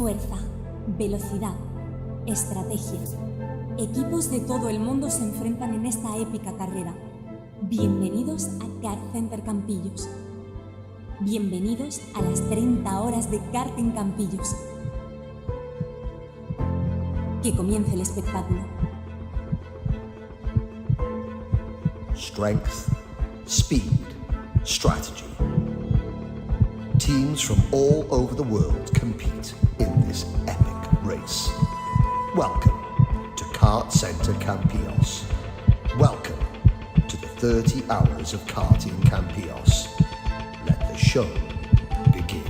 Fuerza, velocidad, estrategia. Equipos de todo el mundo se enfrentan en esta épica carrera. Bienvenidos a KartCenter Campillos. Bienvenidos a las 30 horas de Karting Campillos. Que comience el espectáculo. Strength, speed, strategy. Teams from all over the world compete in this epic race. Welcome to KartCenter Campillos. Welcome to the 30 hours of karting Campillos. Let the show begin.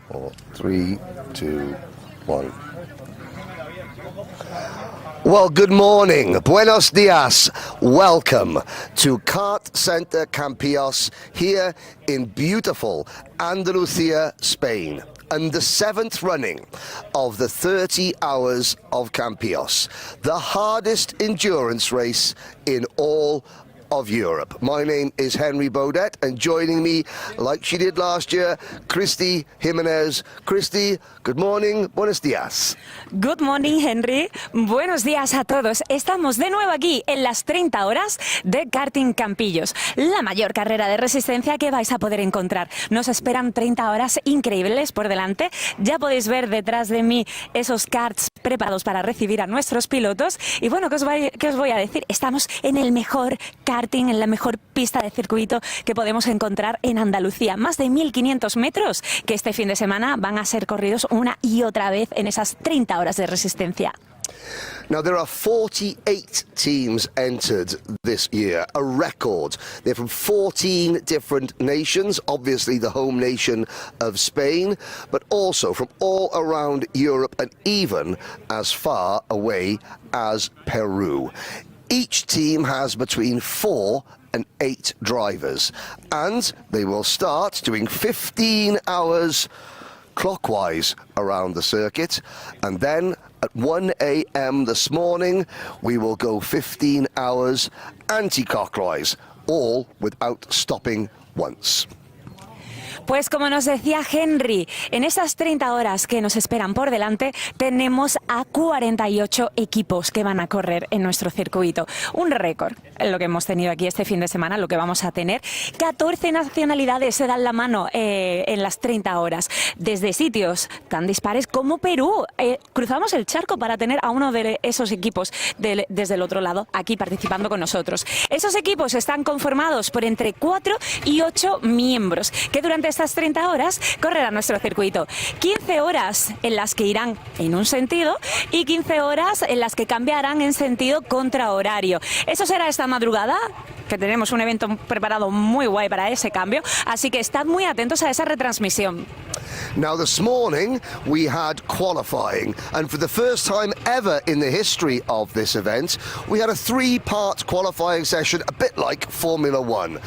4, 3, 2, 1. Well, good morning. Buenos dias. Welcome to KartCenter Campillos here in beautiful Andalusia, Spain, and the 7th running of the 30 Hours of Campillos, the hardest endurance race in all of Europe. My name is Henry Baudet, and joining me, like she did last year, Cristi Jimenez. Cristi, good morning, buenos días. Good morning, Henry. Buenos días a todos. Estamos de nuevo aquí en las 30 horas de Karting Campillos, la mayor carrera de resistencia que vais a poder encontrar. Nos esperan 30 horas increíbles por delante. Ya podéis ver detrás de mí esos karts preparados para recibir a nuestros pilotos. Y bueno, ¿qué os voy a decir? Estamos en el mejor karting, en la mejor pista de circuito que podemos encontrar en Andalucía. Más de 1500 metros que este fin de semana van a ser corridos una y otra vez en esas 30 horas de resistencia. Now, there are 48 teams entered this year, a record. They're from 14 different nations, obviously the home nation of Spain, but also from all around Europe and even as far away as Peru. Each team has between 4 and 8 drivers, and they will start doing 15 hours clockwise around the circuit, and then at 1 a.m. this morning we will go 15 hours anti-clockwise, all without stopping once. Pues como nos decía Henry, en esas 30 horas que nos esperan por delante tenemos a 48 equipos que van a correr en nuestro circuito. Un récord en lo que hemos tenido aquí este fin de semana, lo que vamos a tener. 14 nacionalidades se dan la mano en las 30 horas, desde sitios tan dispares como Perú. Cruzamos el charco para tener a uno de esos equipos desde el otro lado, aquí participando con nosotros. Esos equipos están conformados por entre 4 y 8 miembros que durante estas 30 horas correrán nuestro circuito. 15 horas en las que irán en un sentido y 15 horas en las que cambiarán en sentido contrahorario. Eso será esta madrugada, que tenemos un evento preparado muy guay para ese cambio, así que estad muy atentos a esa retransmisión. Now, this morning we had qualifying, and for the first time ever in the history of this event, we had a 3-part qualifying session, a bit like Formula One.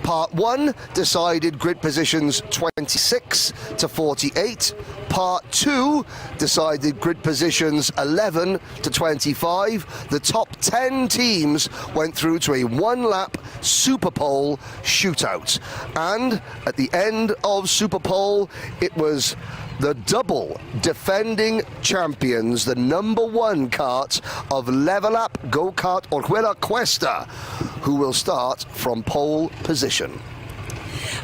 Part 1 decided grid positions 26 to 48. Part 2 decided grid positions 11 to 25. The top 10 teams went through to a 1-lap Super Pole shootout. And at the end of Super Pole, it was the double defending champions, the #1 kart of Level Up Go-Kart Orjuela Cuesta, who will start from pole position.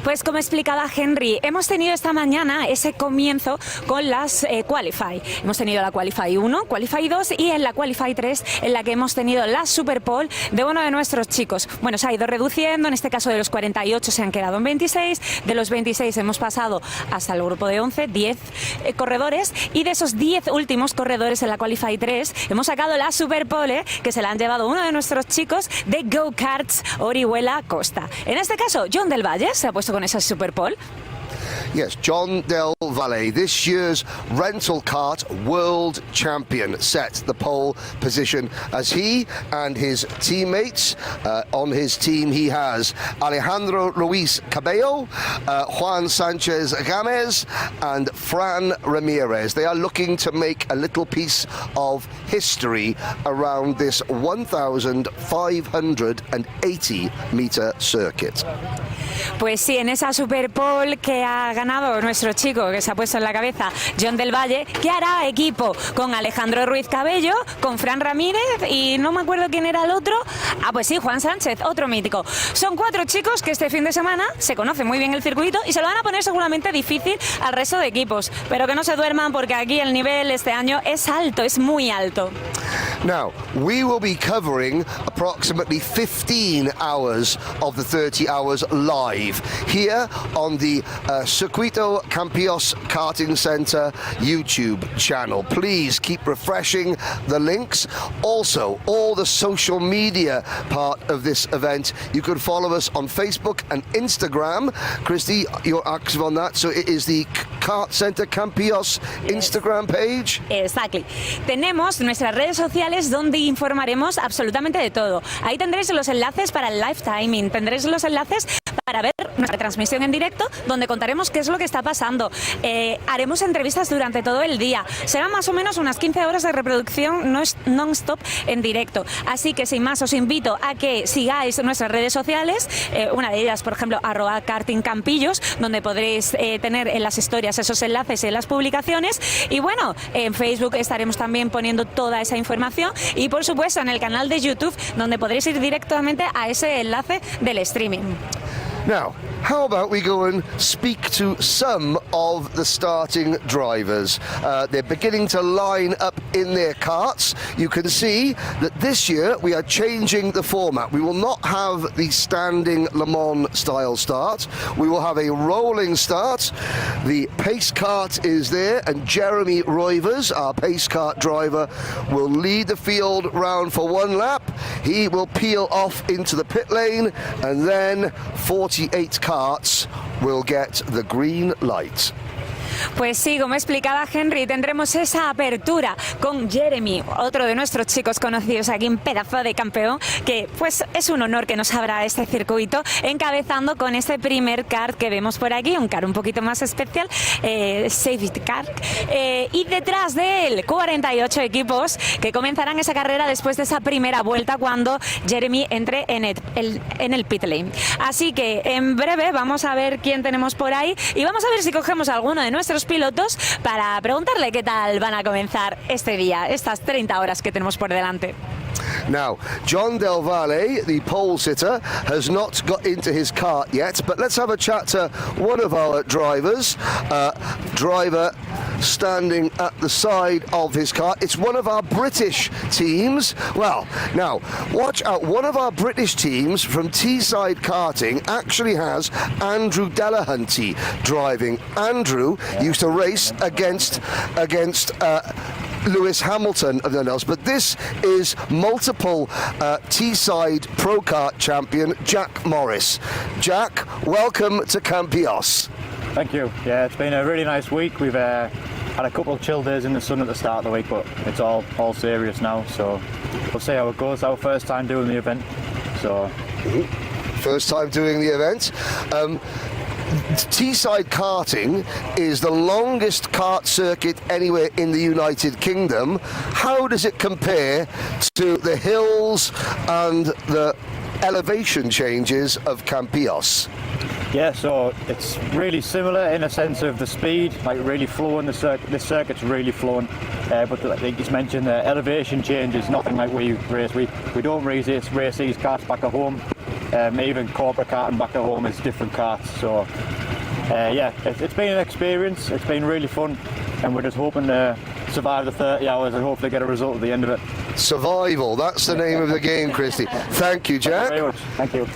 Pues como explicaba Henry, hemos tenido esta mañana ese comienzo con las Qualify. Hemos tenido la Qualify 1, Qualify 2 y en la Qualify 3 en la que hemos tenido la Super Pole de uno de nuestros chicos. Bueno, se ha ido reduciendo, en este caso de los 48 se han quedado en 26, de los 26 hemos pasado hasta el grupo de 11, 10 corredores, y de esos 10 últimos corredores en la Qualify 3 hemos sacado la Super Pole que se la han llevado uno de nuestros chicos de Go-Karts Orihuela Costa. En este caso, John del Valle se ha puesto con esa Super Pole. Yes, John Del Valle, this year's rental kart world champion, set the pole position as he and his teammates, on his team he has Alejandro Luis Cabello, Juan Sanchez Gámez and Fran Ramirez. They are looking to make a little piece of history around this 1,580 meter circuit. Pues sí, en esa Super Pole que ha ganado nuestro chico, que se ha puesto en la cabeza, John del Valle, que hará equipo con Alejandro Ruiz Cabello, con Fran Ramírez y no me acuerdo quién era el otro. Ah, pues sí, Juan Sánchez, otro mítico. Son 4 chicos que este fin de semana se conocen muy bien el circuito y se lo van a poner seguramente difícil al resto de equipos, pero que no se duerman porque aquí el nivel este año es alto, es muy alto. Now, we will be covering approximately 15 hours of the 30 hours live here on the Circuito Campillos Karting Center YouTube channel. Please keep refreshing the links. Also, all the social media part of this event, you can follow us on Facebook and Instagram. Cristi, you're active on that, so it is the KartCenter Campillos Instagram page? Exactly. Tenemos nuestras redes sociales donde informaremos absolutamente de todo. Ahí tendréis los enlaces para el live timing, tendréis los enlaces para ver nuestra transmisión en directo, donde contaremos qué es lo que está pasando. Haremos entrevistas durante todo el día. Serán más o menos unas 15 horas de reproducción non-stop en directo. Así que sin más os invito a que sigáis nuestras redes sociales, una de ellas, por ejemplo, @Karting Campillos, donde podréis tener en las historias esos enlaces en las publicaciones. Y bueno, en Facebook estaremos también poniendo toda esa información y por supuesto en el canal de YouTube, donde podréis ir directamente a ese enlace del streaming. Now, how about we go and speak to some of the starting drivers? They're beginning to line up in their karts. You can see that this year we are changing the format. We will not have the standing Le Mans style start. We will have a rolling start. The pace kart is there, and Jeremy Roivers, our pace kart driver, will lead the field round for one lap. He will peel off into the pit lane, and then 48 karts will get the green light. Pues sí, como explicaba Henry, tendremos esa apertura con Jeremy, otro de nuestros chicos conocidos aquí, un pedazo de campeón, que pues es un honor que nos abra este circuito, encabezando con este primer kart que vemos por aquí, un kart un poquito más especial, safety car, y detrás de él 48 equipos que comenzarán esa carrera después de esa primera vuelta cuando Jeremy entre en el pit lane. Así que en breve vamos a ver quién tenemos por ahí y vamos a ver si cogemos alguno de nuestros pilotos para preguntarle qué tal van a comenzar este día, estas 30 horas que tenemos por delante. Now, John Del Valle, the pole sitter, has not got into his kart yet, but let's have a chat to one of our drivers, driver standing at the side of his kart. It's one of our British teams. Well, now, watch out, one of our British teams from Teesside Karting actually has Andrew Delahunty driving. Andrew used to race against Lewis Hamilton and everyone else, but this is multiple Teesside Pro Kart champion Jack Morris. Jack, welcome to Campillos. Thank you. Yeah, it's been a really nice week. We've had a couple of chill days in the sun at the start of the week, but it's all serious now, so we'll see how it goes. Our first time doing the event, so... First time doing the event. Teesside Karting is the longest kart circuit anywhere in the United Kingdom. How does it compare to the hills and the elevation changes of Campillos? Yeah, so it's really similar in a sense of the speed, like really flowing. The circuit's really flowing, but like he's mentioned, the elevation change is nothing like we race. We don't race these karts back at home. Even corporate karting back at home is different karts. So yeah, it's been an experience. It's been really fun, and we're just hoping to survive the 30 hours and hopefully get a result at the end of it. Survival, that's the name of the game, Christy. Thank you, Jack. Thank you very much. Thank you.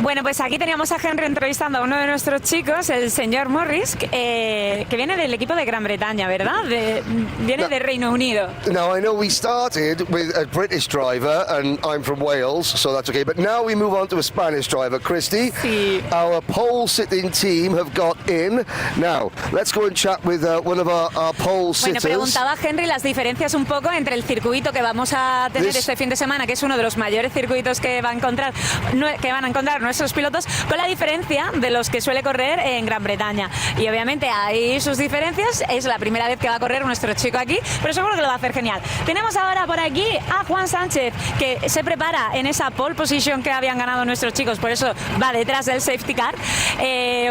Bueno, pues aquí teníamos a Henry entrevistando a uno de nuestros chicos, el señor Morris, que viene del equipo de Gran Bretaña, ¿verdad? Viene de Reino Unido. Now, I know we started with a British driver, and I'm from Wales, so that's okay. But now we move on to a Spanish driver, Christy. Sí. Our pole-sitting team have got in. Now, let's go and chat with one of our pole sitters. Bueno, preguntaba Henry las diferencias un poco entre el circuito que vamos a tener este fin de semana, que es uno de los mayores circuitos que van a encontrar nuestros pilotos, con la diferencia de los que suele correr en Gran Bretaña. Y obviamente hay sus diferencias, es la primera vez que va a correr nuestro chico aquí, pero seguro que lo va a hacer genial. Tenemos ahora por aquí a Juan Sánchez, que se prepara en esa pole position que habían ganado nuestros chicos, por eso va detrás del safety car.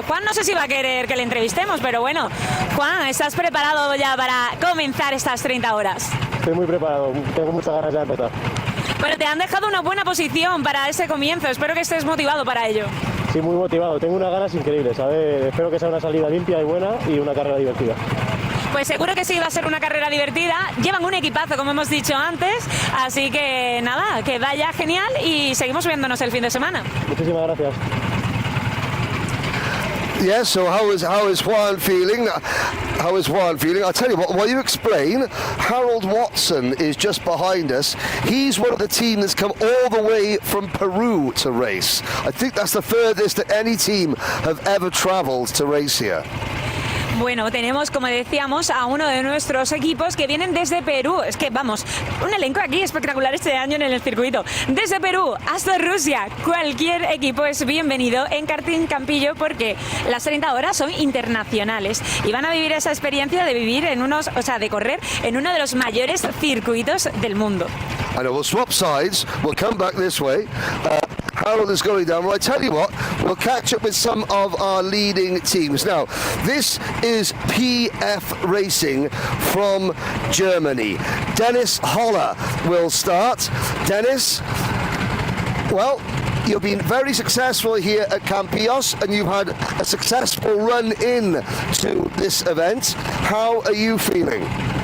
Juan, no sé si va a querer que le entrevistemos, pero bueno, Juan, ¿estás preparado ya para comenzar estas 30 horas? Estoy muy preparado, tengo muchas ganas de empezar. Bueno, te han dejado una buena posición para ese comienzo, espero que estés motivado para ello. Sí, muy motivado, tengo unas ganas increíbles, ¿sabes? Espero que sea una salida limpia y buena y una carrera divertida. Pues seguro que sí va a ser una carrera divertida, llevan un equipazo como hemos dicho antes, así que nada, que vaya genial y seguimos viéndonos el fin de semana. Muchísimas gracias. Yes, so how is Juan feeling? How is Juan feeling? I'll tell you what, while you explain, Harold Watson is just behind us. He's one of the team that's come all the way from Peru to race. I think that's the furthest that any team have ever travelled to race here. Bueno, tenemos, como decíamos, a uno de nuestros equipos que vienen desde Perú. Es que, vamos, un elenco aquí espectacular este año en el circuito. Desde Perú hasta Rusia, cualquier equipo es bienvenido en Karting Campillo porque las 30 horas son internacionales y van a vivir esa experiencia de vivir en de correr en uno de los mayores circuitos del mundo. I know, we'll swap sides, we'll come back this way. Harold is going down. Well, I tell you what, we'll catch up with some of our leading teams. Now, this is PF Racing from Germany. Dennis Holler will start. Dennis, well, you've been very successful here at Campillos and you've had a successful run in to this event. How are you feeling?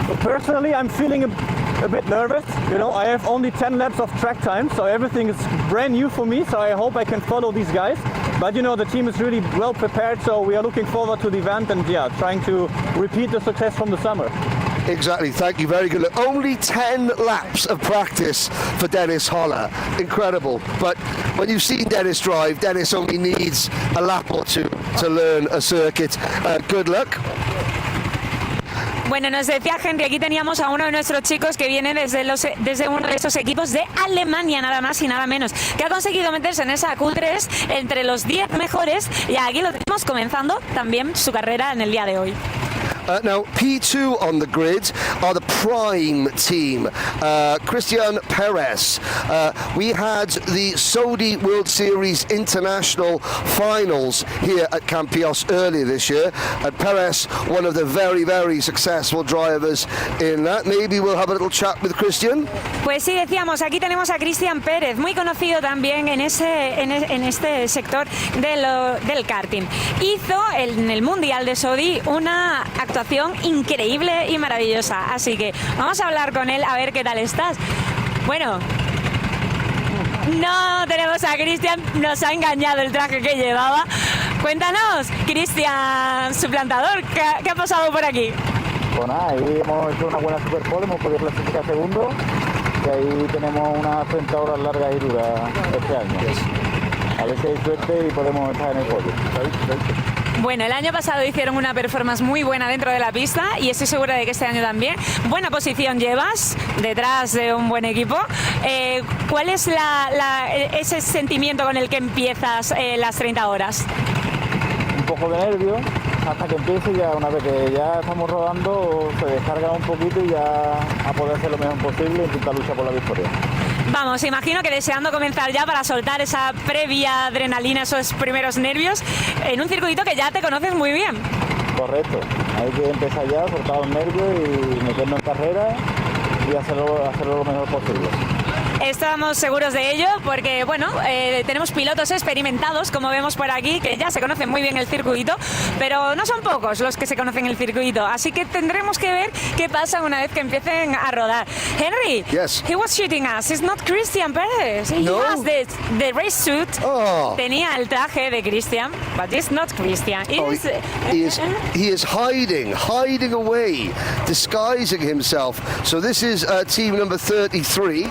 Well, personally, I'm feeling a bit nervous. You know, I have only 10 laps of track time, so everything is brand new for me, so I hope I can follow these guys. But you know, the team is really well prepared, so we are looking forward to the event and trying to repeat the success from the summer. Exactly, thank you, very good. Look, only 10 laps of practice for Dennis Holler. Incredible. But when you've seen Dennis drive, Dennis only needs a lap or two to learn a circuit. Good luck. Bueno, nos decía Henry, aquí teníamos a uno de nuestros chicos que viene desde uno de esos equipos de Alemania, nada más y nada menos, que ha conseguido meterse en esa Q3 entre los 10 mejores y aquí lo tenemos comenzando también su carrera en el día de hoy. Now, P2 on the grid are the Prime team. Christian Perez. We had the Saudi World Series International Finals here at Campillos earlier this year. And Perez, one of the very, very successful drivers in that. Maybe we'll have a little chat with Christian. Pues sí, decíamos, aquí tenemos a Christian Pérez, muy conocido también en este sector del karting. Hizo en el Mundial de Saudi una actuación increíble y maravillosa, así que vamos a hablar con él a ver qué tal estás. Bueno, no tenemos a Cristian, nos ha engañado el traje que llevaba. Cuéntanos, Cristian suplantador, ¿qué ha pasado por aquí? Pues nada, ahí hemos hecho una buena superpole, hemos podido clasificar segundo y ahí tenemos unas 30 horas largas y duras este año. A ver si hay suerte y podemos estar en el podio. Bueno, el año pasado hicieron una performance muy buena dentro de la pista y estoy segura de que este año también. Buena posición llevas, detrás de un buen equipo. ¿Cuál es ese sentimiento con el que empiezas las 30 horas? Un poco de nervio hasta que empiece, ya una vez que ya estamos rodando se descarga un poquito y ya a poder hacer lo mejor posible e intentar luchar por la victoria. Vamos, imagino que deseando comenzar ya para soltar esa previa adrenalina, esos primeros nervios, en un circuito que ya te conoces muy bien. Correcto, hay que empezar ya, soltar los nervios y meternos en carrera y hacerlo lo mejor posible. Estamos seguros de ello porque, bueno, tenemos pilotos experimentados, como vemos por aquí, que ya se conocen muy bien el circuito, pero no son pocos los que se conocen el circuito, así que tendremos que ver qué pasa una vez que empiecen a rodar. Henry, yes. He was shooting us. It's not Christian Perez. He No. has the race suit. Oh. Tenía el traje de Christian, but it's not Christian. He is hiding away, disguising himself. So this is team number 33.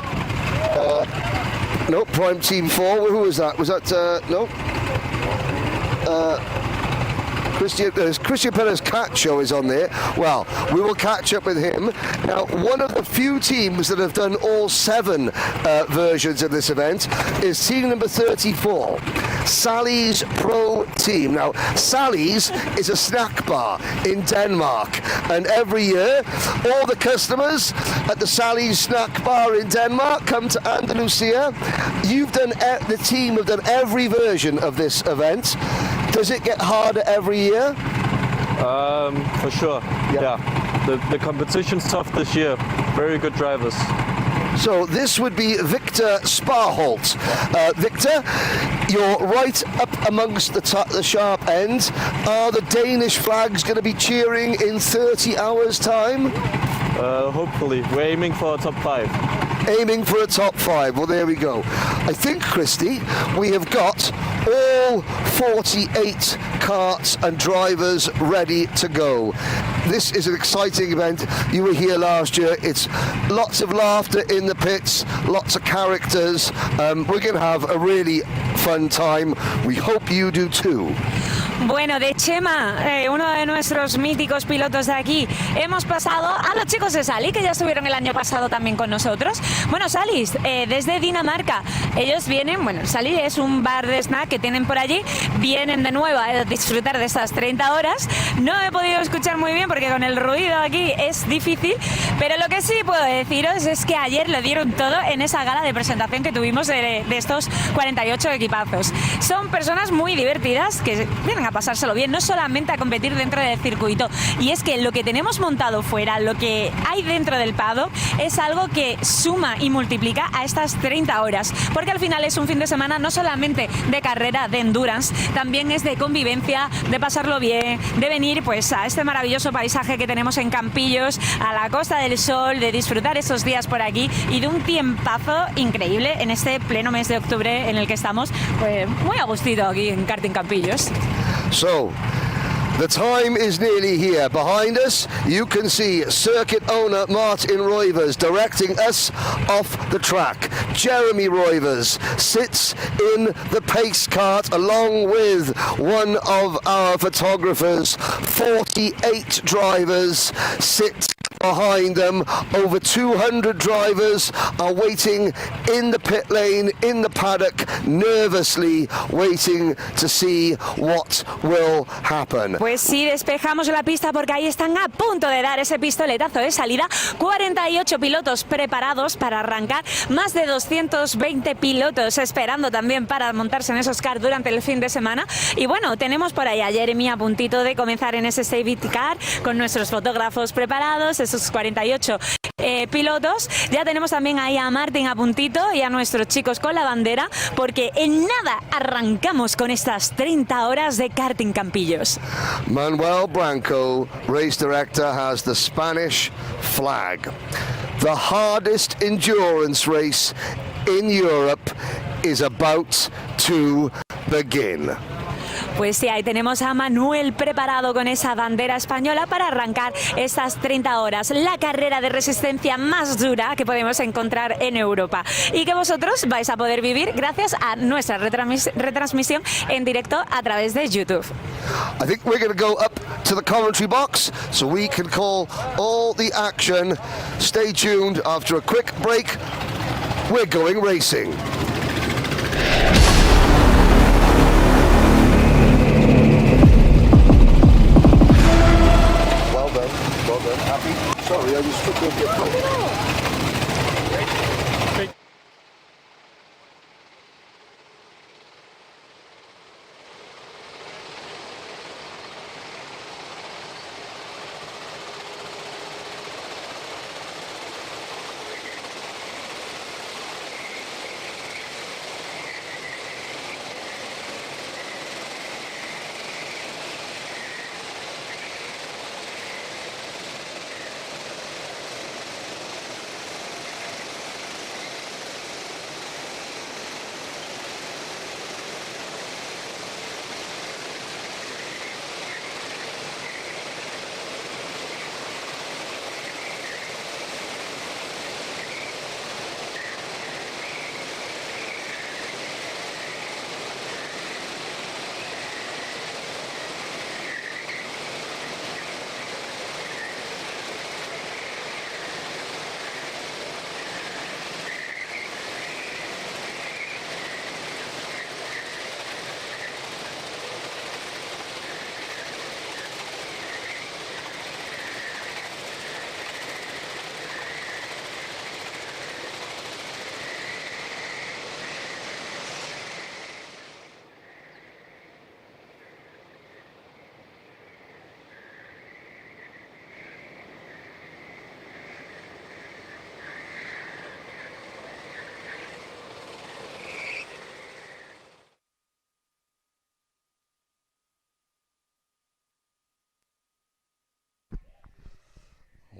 No, Prime Team 4. Who was that? Was that no? Christian Perez Cacho is on there. Well, we will catch up with him. Now, one of the few teams that have done all 7 versions of this event is team number 34, Sally's Pro Team. Now, Sally's is a snack bar in Denmark, and every year, all the customers at the Sally's snack bar in Denmark come to Andalusia. You've done, the team have done every version of this event. Does it get harder every year? For sure, yeah. The competition's tough this year. Very good drivers. So this would be Victor Sparholt. Victor, you're right up amongst the sharp end. Are the Danish flags going to be cheering in 30 hours' time? Hopefully. We're aiming for a top 5. Aiming for a top 5. Well, there we go. I think, Christy, we have got all 48 karts and drivers ready to go. This is an exciting event. You were here last year. It's lots of laughter in the pits, lots of characters. We're going to have a really fun time. We hope you do too. Bueno, de Chema, uno de nuestros míticos pilotos de aquí, hemos pasado a los chicos de Sally, que ya estuvieron el año pasado también con nosotros. Bueno, Salis, desde Dinamarca, ellos vienen, bueno, Sally es un bar de snack que tienen por allí, vienen de nuevo a disfrutar de estas 30 horas. No he podido escuchar muy bien porque con el ruido aquí es difícil, pero lo que sí puedo deciros es que ayer lo dieron todo en esa gala de presentación que tuvimos de estos 48 equipazos. Son personas muy divertidas que vienen a pasárselo bien, no solamente a competir dentro del circuito. Y es que lo que tenemos montado fuera, lo que hay dentro del Paddock, es algo que suma y multiplica a estas 30 horas. Porque al final es un fin de semana no solamente de carrera, de endurance, también es de convivencia, de pasarlo bien, de venir pues a este maravilloso paisaje que tenemos en Campillos, a la Costa del Sol, de disfrutar estos días por aquí y de un tiempazo increíble en este pleno mes de octubre en el que estamos, pues muy a gustito aquí en Karting Campillos. So, the time is nearly here. Behind us, you can see circuit owner Martin Roivers directing us off the track. Jeremy Roivers sits in the pace cart along with one of our photographers. 48 drivers sit behind them. Over 200 drivers are waiting in the pit lane, in the paddock, nervously waiting to see what will happen. Pues sí, despejamos la pista porque ahí están a punto de dar ese pistoletazo de salida. 48 pilotos preparados para arrancar, más de 220 pilotos esperando también para montarse en esos cars durante el fin de semana. Y bueno, tenemos por ahí a Jeremy a puntito de comenzar en ese safety car con nuestros fotógrafos preparados, esos 48 pilotos. Ya tenemos también ahí a Martin a puntito y a nuestros chicos con la bandera, porque en nada arrancamos con estas 30 horas de Karting Campillos. Manuel Branco, race director, has the Spanish flag. The hardest endurance race in Europe is about to begin. Pues sí, ahí tenemos a Manuel preparado con esa bandera española para arrancar estas 30 horas, la carrera de resistencia más dura que podemos encontrar en Europa y que vosotros vais a poder vivir gracias a nuestra retransmisión en directo a través de YouTube. I think we're going to go up to the commentary box so we can call all the action. Stay tuned. After a quick break, we're going racing. Well done. Happy? Sorry, I just took your gift.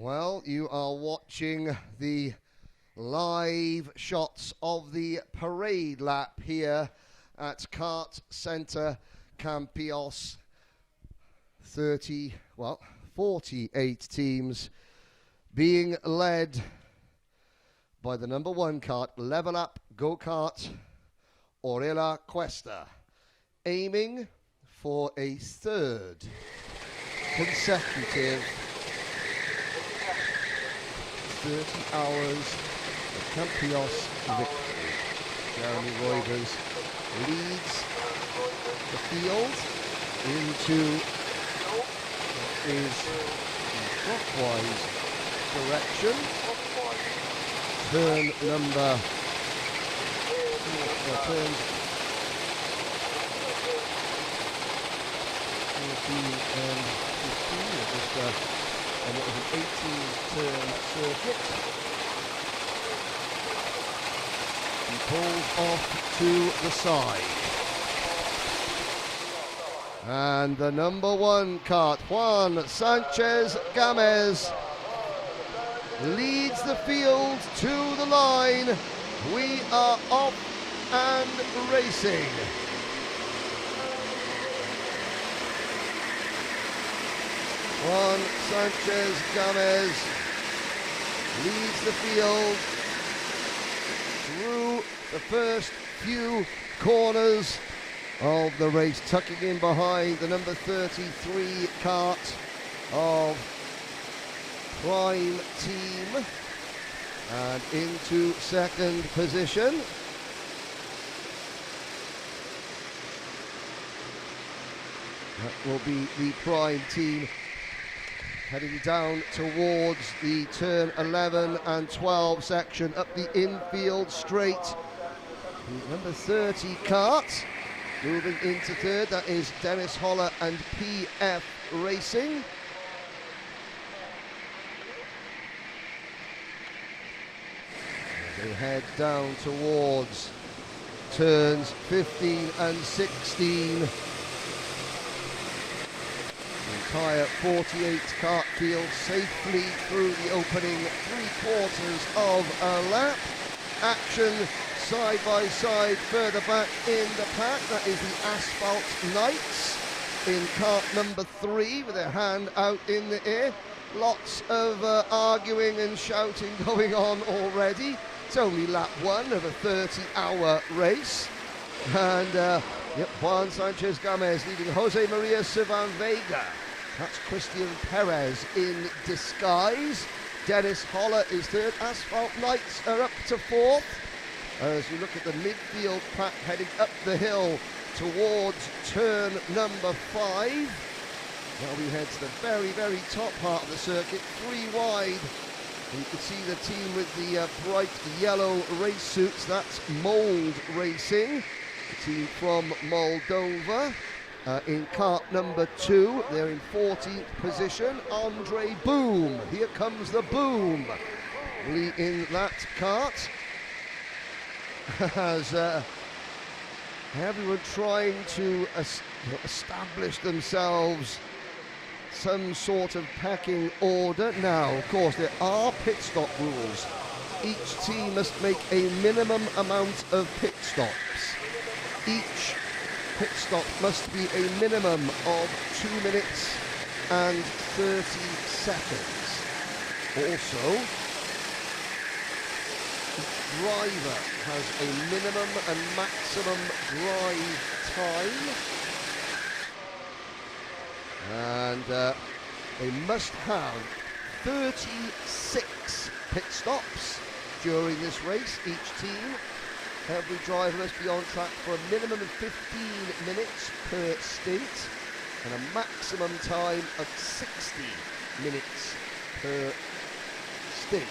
Well, you are watching the live shots of the parade lap here at KartCenter Campillos. 48 teams being led by the number one kart, Level Up Go-Kart, Orella Cuesta, aiming for a third consecutive 30 hours of Campillos victory. Jeremy Roivers leads the field into what is the clockwise direction. Turn number turns 14 and 15, just and it was an 18-turn circuit. He pulls off to the side. And the number one kart, Juan Sanchez Gamez, leads the field to the line. We are off and racing. Juan Sanchez Gamez leads the field through the first few corners of the race, tucking in behind the number 33 kart of Prime Team, and into second position. That will be the Prime Team heading down towards the turn 11 and 12 section, up the infield straight. The number 30 kart moving into third, that is Dennis Holler and PF Racing. They head down towards turns 15 and 16. The entire 48 kart field safely through the opening 3/4 of a lap. Action side by side further back in the pack. That is the Asphalt Knights in kart number 3 with their hand out in the air. Lots of arguing and shouting going on already. It's only lap 1 of a 30-hour race. And Juan Sanchez Gamez leading Jose Maria Sivan Vega. That's Christian Perez in disguise. Dennis Holler is third. Asphalt Knights are up to fourth. As you look at the midfield pack heading up the hill towards turn number 5. Now we head to the very, very top part of the circuit, 3 wide. And you can see the team with the bright yellow race suits. That's Mold Racing, the team from Moldova. In kart number 2, they're in 14th position. Andre Boom, here comes the Boom, in that kart. As everyone trying to establish themselves some sort of pecking order. Now, of course, there are pit stop rules. Each team must make a minimum amount of pit stops. Each pit stop must be a minimum of 2 minutes and 30 seconds. Also, each driver has a minimum and maximum drive time. And they must have 36 pit stops during this race, each team. Every driver must be on track for a minimum of 15 minutes per stint and a maximum time of 60 minutes per stint.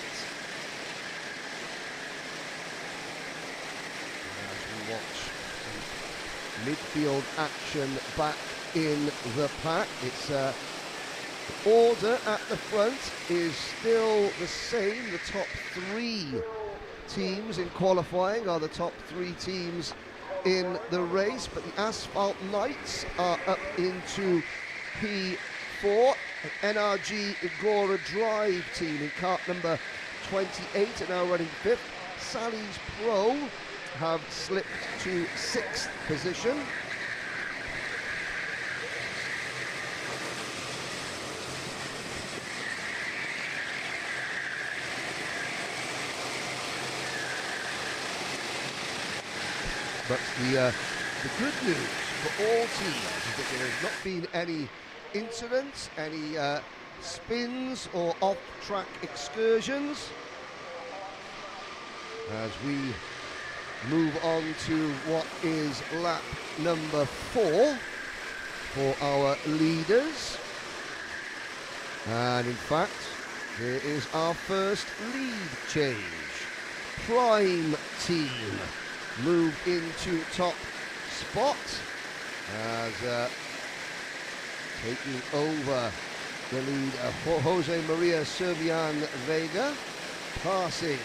As we watch some midfield action back in the pack, it's the order at the front is still the same. The top 3 teams in qualifying are the top 3 teams in the race, but the Asphalt Knights are up into P4. NRG Agora Drive team in kart number 28 are now running 5th. Sally's Pro have slipped to 6th position. But the good news for all teams is that there has not been any incidents, any spins or off-track excursions. As we move on to what is lap number 4 for our leaders. And in fact, there is our first lead change. Prime team moved into top spot as taking over the lead for Jose Maria Servian Vega, passing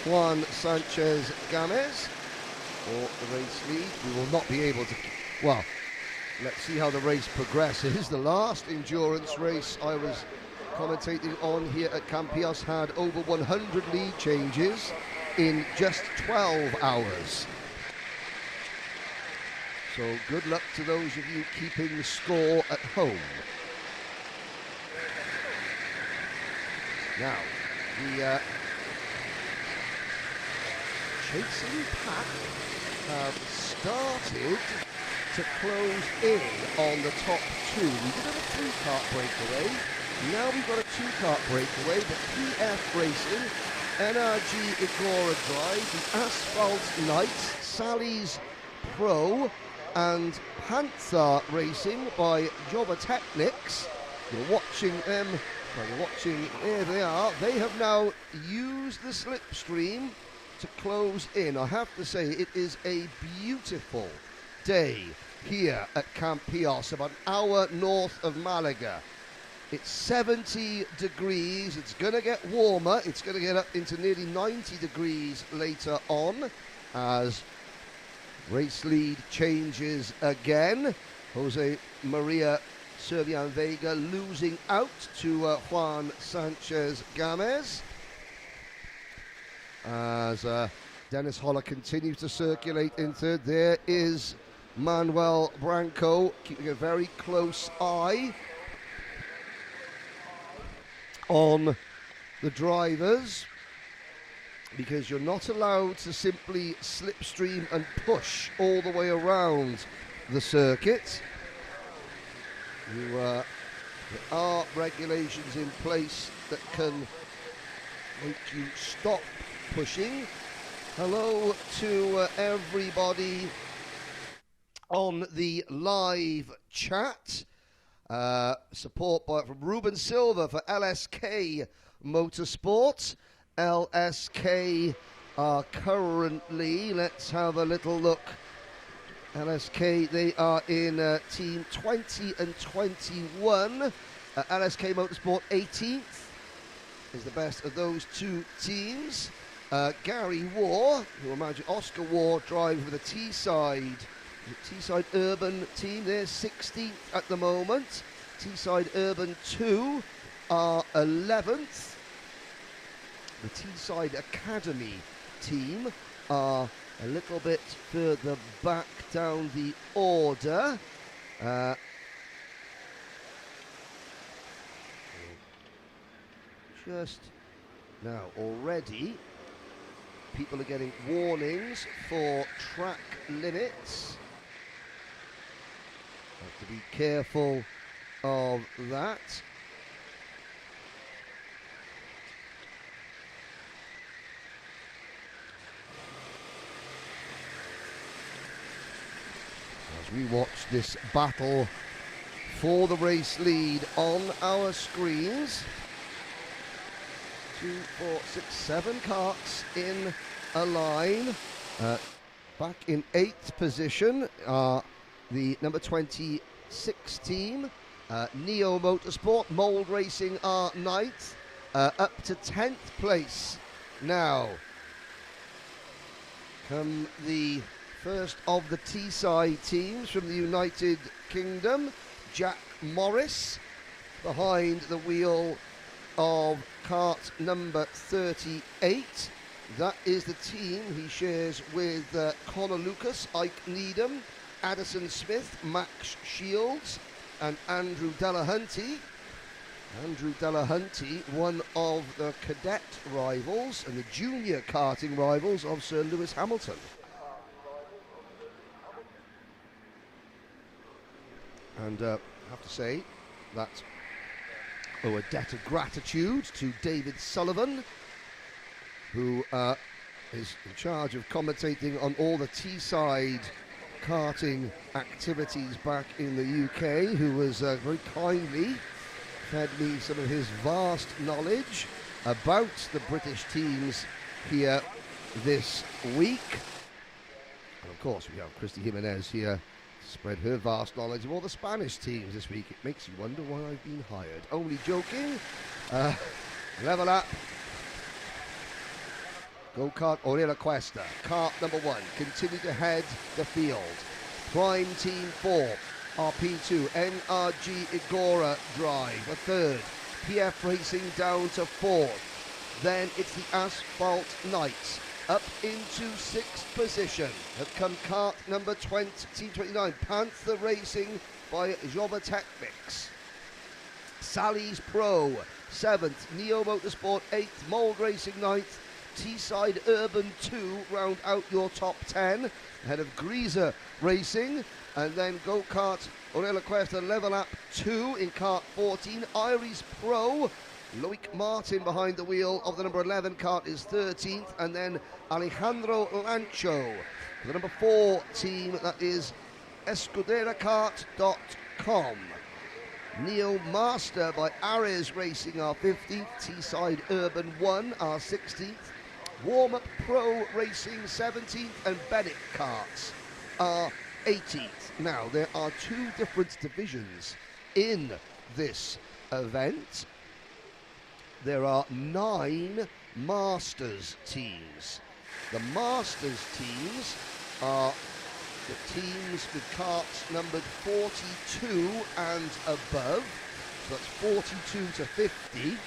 Juan Sanchez Gamez for the race lead. We will not be able to, well, let's see how the race progresses. The last endurance race I was commentating on here at Campillos had over 100 lead changes in just 12 hours. So good luck to those of you keeping the score at home. Now, the chasing pack have started to close in on the top 2. We did have a 3-kart breakaway. Now we've got a 2-kart breakaway, but PF Racing, NRG Igora Drive, the Asphalt Knights, Sally's Pro, and Panther Racing by Jobber Technics. You're watching them, well, you're watching, there they are. They have now used the slipstream to close in. I have to say, it is a beautiful day here at Campillos, about an hour north of Malaga. It's 70 degrees, it's going to get warmer, it's going to get up into nearly 90 degrees later on as race lead changes again. Jose Maria Servian Vega losing out to Juan Sanchez Gamez as Dennis Holler continues to circulate in third. There is Manuel Branco keeping a very close eye on the drivers, because you're not allowed to simply slipstream and push all the way around the circuit. There are regulations in place that can make you stop pushing. Hello to everybody on the live chat. Support from Ruben Silva for LSK Motorsport. LSK are currently, let's have a little look. LSK, they are in team 20 and 21. LSK Motorsport 18th is the best of those two teams. Gary Waugh, who imagine Oscar Waugh driving for the Teesside Urban team. They're 16th at the moment. Teesside Urban 2 are 11th. The Teesside Academy team are a little bit further back down the order. Just now, already, people are getting warnings for track limits. Have to be careful of that. As we watch this battle for the race lead on our screens. 2, 4, 6, 7 karts in a line. Back in 8th position are the number 26 team, Neo Motorsport. Mold Racing are 9th, up to 10th place now. Come the first of the Teesside teams from the United Kingdom, Jack Morris, behind the wheel of kart number 38. That is the team he shares with Connor Lucas, Ike Needham, Addison Smith, Max Shields, and Andrew Delahunty. Andrew Delahunty, one of the cadet rivals and the junior karting rivals of Sir Lewis Hamilton. And I have to say that a debt of gratitude to David Sullivan, who is in charge of commentating on all the Teesside karting activities back in the UK, who was very kindly fed me some of his vast knowledge about the British teams here this week. And of course we have Christy Jimenez here to spread her vast knowledge of all the Spanish teams this week. It makes you wonder why I've been hired. Only joking. Level up. Go-kart Orilla Cuesta, kart number 1, continue to head the field. Prime Team 4, RP2, NRG Igora drive, a third. PF Racing down to 4th. Then it's the Asphalt Knights up into 6th position. Have come kart number 20, Team 29, Panther Racing by Jova Technics. Sally's Pro, 7th. Neo Motorsport, 8th. Mold Racing, 9th. Teesside Urban 2 round out your top 10 ahead of Greaser Racing, and then Go-Kart Orella Cuesta Level Up 2 in kart 14. Iris Pro, Loic Martin behind the wheel of the number 11 kart is 13th, and then Alejandro Lancho, the number 4 team, that is EscuderaKart.com. Neo Master by Ares Racing are 15th, Teesside Urban 1 are 16th, Warm Up Pro Racing 17th, and Bennett Karts are 18th. Now, there are 2 different divisions in this event. There are 9 Masters teams. The Masters teams are the teams with karts numbered 42 and above, so that's 42 to 50.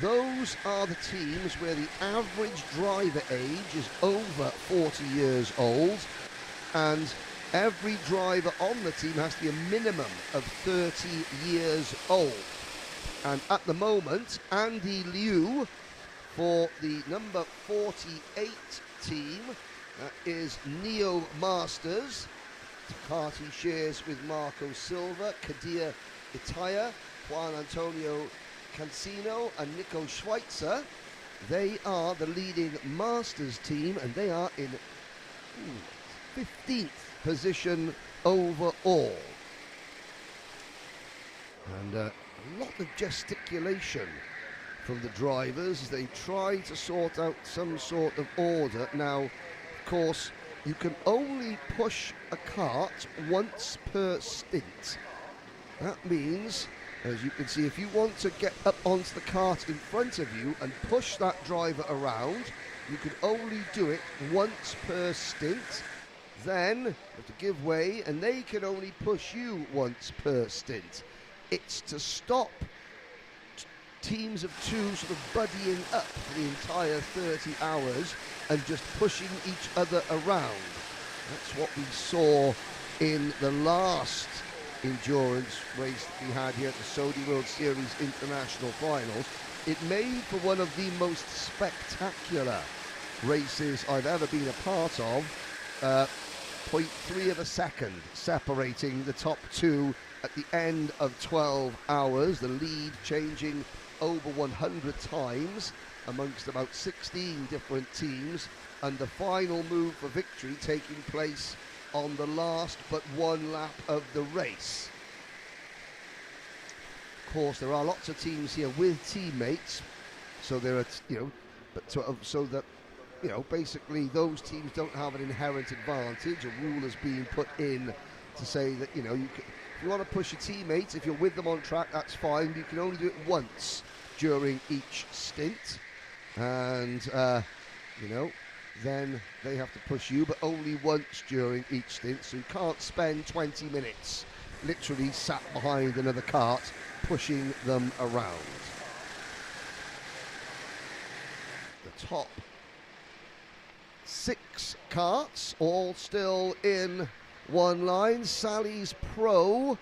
Those are the teams where the average driver age is over 40 years old, and every driver on the team has to be a minimum of 30 years old. And at the moment, Andy Liu for the number 48 team, that is Neo Masters. Kart he shares with Marco Silva, Kadir Itaya, Juan Antonio Cancino and Nico Schweitzer. They are the leading Masters team, and they are in 15th position overall. And a lot of gesticulation from the drivers as they try to sort out some sort of order. Now, of course, you can only push a kart once per stint. That means, as you can see, if you want to get up onto the kart in front of you and push that driver around, you can only do it once per stint. Then you have to give way, and they can only push you once per stint. It's to stop teams of 2 sort of buddying up for the entire 30 hours and just pushing each other around. That's what we saw in the last endurance race that we had here at the Saudi World Series International Finals. It made for one of the most spectacular races I've ever been a part of. 0.3 of a second separating the top 2 at the end of 12 hours, the lead changing over 100 times amongst about 16 different teams, and the final move for victory taking place on the last but one lap of the race. Of course, there are lots of teams here with teammates, so there are, so that, basically those teams don't have an inherent advantage. A rule is being put in to say that, if you want to push your teammates, if you're with them on track, that's fine. You can only do it once during each stint, and then they have to push you, but only once during each stint. So you can't spend 20 minutes literally sat behind another kart pushing them around. The top 6 karts all still in one line. Sally's Pro,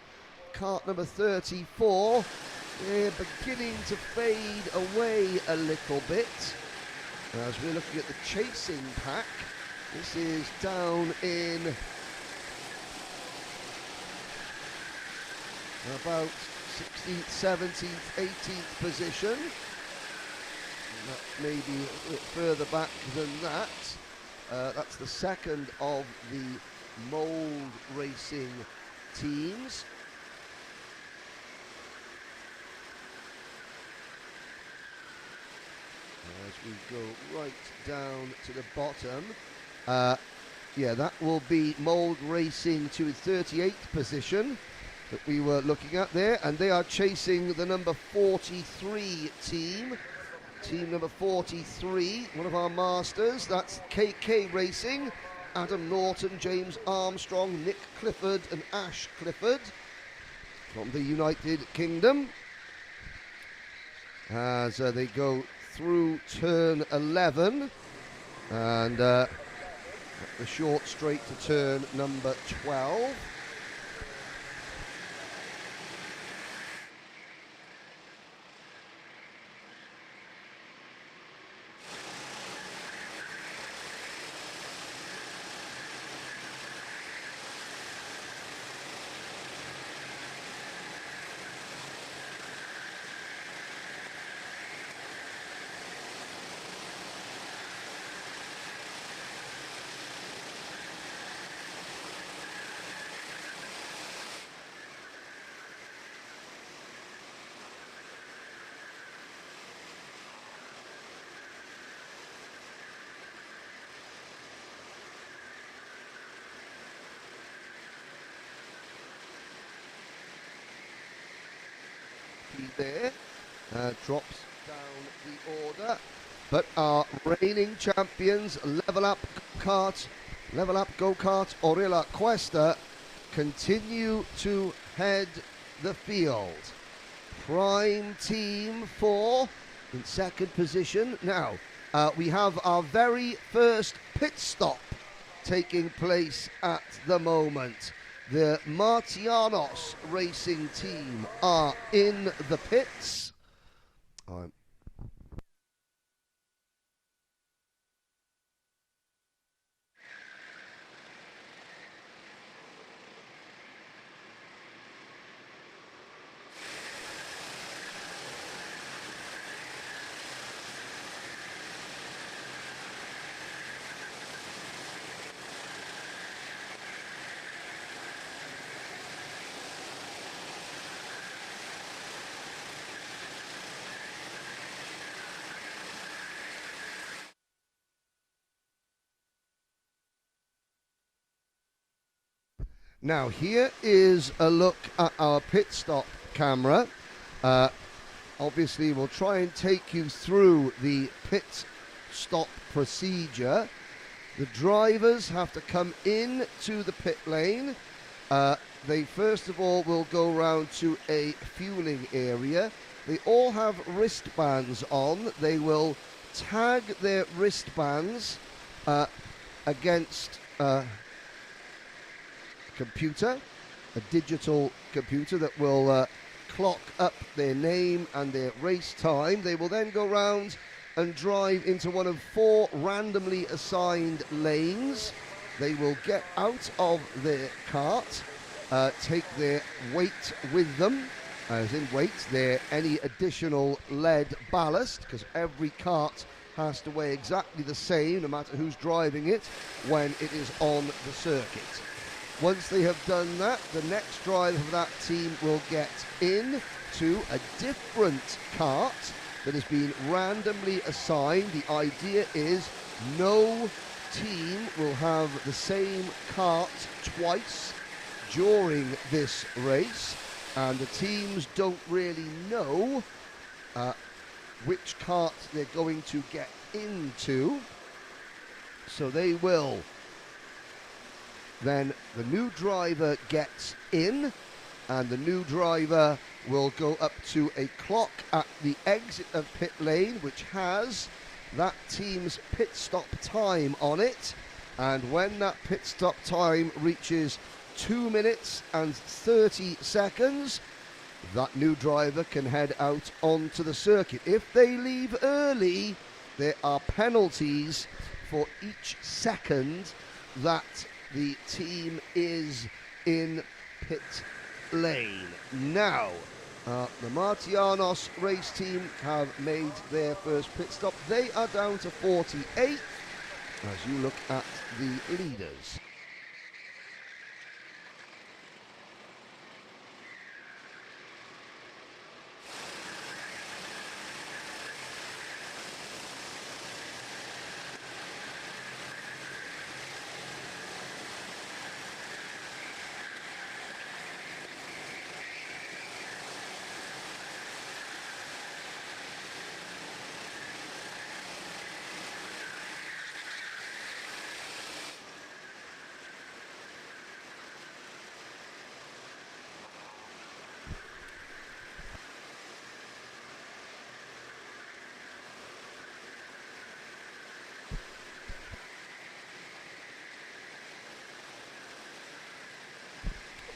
kart number 34, they're beginning to fade away a little bit. As we're looking at the chasing pack, this is down in about 16th, 17th, 18th position. Maybe a bit further back than that. That's the second of the mould racing teams. As we go right down to the bottom, yeah, that will be mould racing to its 38th position that we were looking at there, and they are chasing the number 43 team. Team number 43, one of our masters, that's KK Racing, Adam Norton, James Armstrong, Nick Clifford and Ash Clifford from the United Kingdom. As they go through turn 11 and the short straight to turn number 12. There drops down the order, but our reigning champions Level Up Go-Kart Orilla Cuesta continue to head the field. Prime Team 4 in second position. Now we have our very first pit stop taking place at the moment. The Martianos racing team are in the pits. Now here is a look at our pit stop camera. Obviously we'll try and take you through the pit stop procedure. The drivers have to come in to the pit lane. They first of all will go round to a fueling area. They all have wristbands on. They will tag their wristbands against computer, a digital computer that will clock up their name and their race time. They will then go round and drive into one of 4 randomly assigned lanes. They will get out of their kart, take their weight with them, as in weight, any additional lead ballast, because every kart has to weigh exactly the same no matter who's driving it when it is on the circuit. Once they have done that, the next driver of that team will get in to a different kart that has been randomly assigned. The idea is no team will have the same kart twice during this race, and the teams don't really know which kart they're going to get into, so they will. Then the new driver gets in, and the new driver will go up to a clock at the exit of pit lane, which has that team's pit stop time on it. And when that pit stop time reaches 2 minutes and 30 seconds, that new driver can head out onto the circuit. If they leave early, there are penalties for each second that the team is in pit lane. Now, the Martianos race team have made their first pit stop. They are down to 48 as you look at the leaders.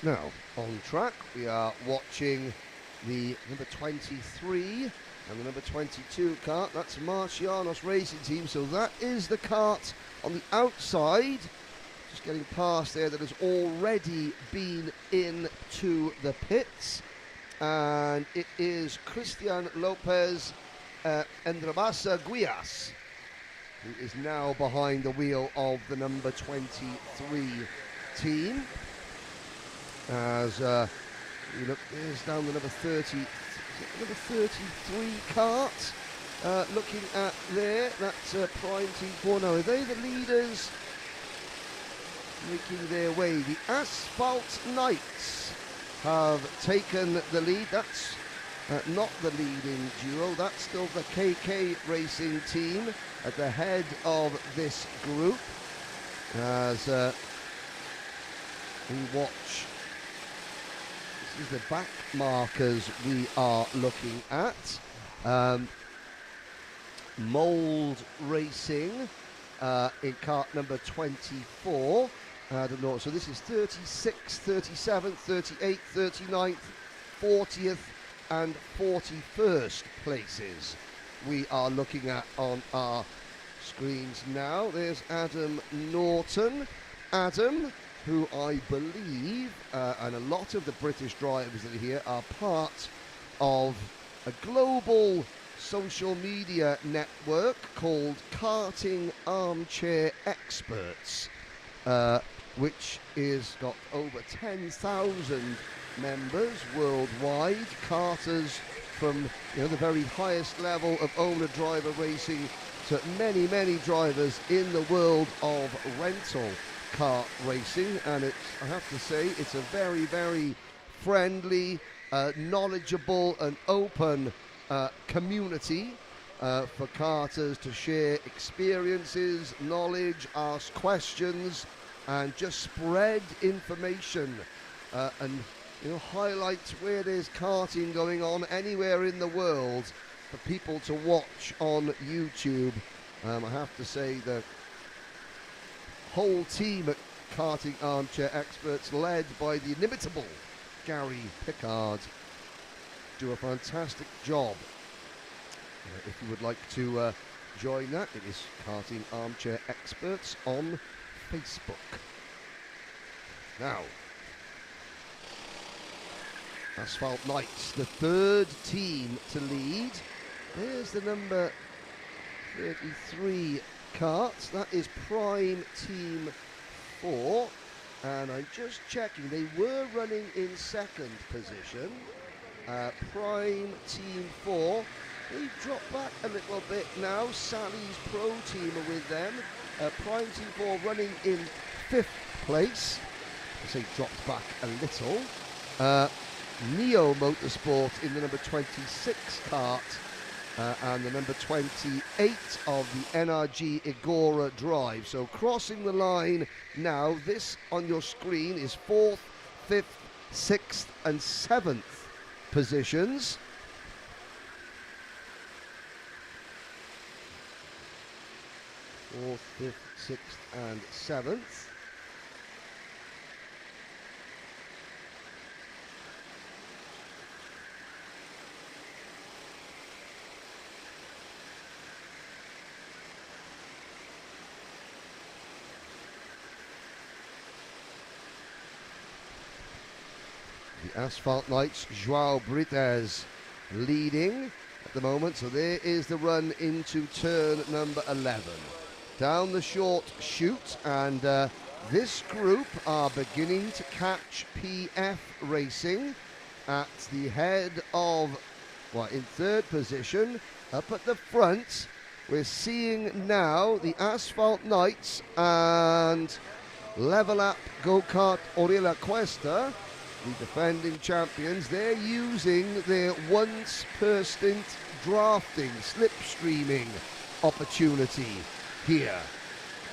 Now, on track, we are watching the number 23 and the number 22 kart. That's Marciano's racing team, so that is the kart on the outside. Just getting past there that has already been into the pits. And it is Christian Lopez Endrabasa Guias, who is now behind the wheel of the number 23 team. As you look, there's down the number 33 kart. Looking at there, that's Prime Team 4. Now, are they the leaders making their way? The Asphalt Knights have taken the lead. That's not the leading duo. That's still the KK Racing team at the head of this group. As we watch. This is the back markers we are looking at. Mould Racing in kart number 24. I don't know, so this is 36th, 37th, 38th, 39th, 40th and 41st places we are looking at on our screens now. There's Adam Norton. Adam, who I believe, and a lot of the British drivers that are here, are part of a global social media network called Karting Armchair Experts, which is got over 10,000 members worldwide, karters from the very highest level of owner-driver racing to many, many drivers in the world of rental kart racing. And it's, I have to say, it's a very, very friendly, knowledgeable and open community for karters to share experiences, knowledge, ask questions, and just spread information and highlight where there's karting going on anywhere in the world for people to watch on YouTube. I have to say the whole team at Karting Armchair Experts, led by the inimitable Gary Pickard, do a fantastic job. If you would like to join that, it is Karting Armchair Experts on Facebook. Now, Asphalt Knights, the third team to lead. There's the number 33 karts. That is Prime Team 4. And I'm just checking, they were running in second position. Prime Team 4. They've dropped back a little bit now. Sally's Pro Team are with them. Prime Team 4 running in 5th place. I say dropped back a little. Neo Motorsport in the number 26 kart. And the number 28 of the NRG Igora Drive. So crossing the line now, this on your screen is 4th, 5th, 6th and 7th positions. Fourth, 5th, 6th and 7th. the Asphalt Knights, Joao Brites leading at the moment. So there is the run into turn number 11. Down the short chute, and this group are beginning to catch PF Racing at the head of, well, in third position. Up at the front, we're seeing now the Asphalt Knights and Level Up Go-Kart Orilla Cuesta, the defending champions. They're using their once per stint drafting, slipstreaming opportunity here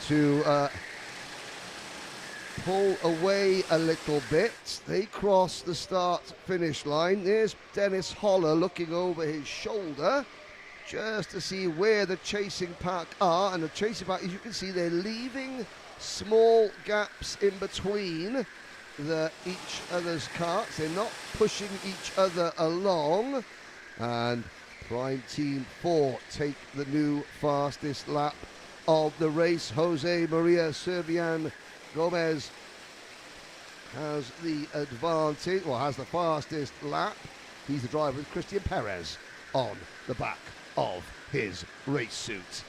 to pull away a little bit. They cross the start-finish line. There's Dennis Holler looking over his shoulder just to see where the chasing pack are, and the chasing pack, as you can see, they're leaving small gaps in between each other's carts. They're not pushing each other along, and Prime Team 4 take the new fastest lap of the race. Jose Maria Servian Gomez has the advantage, or has the fastest lap. He's the driver with Christian Perez on the back of his race suit.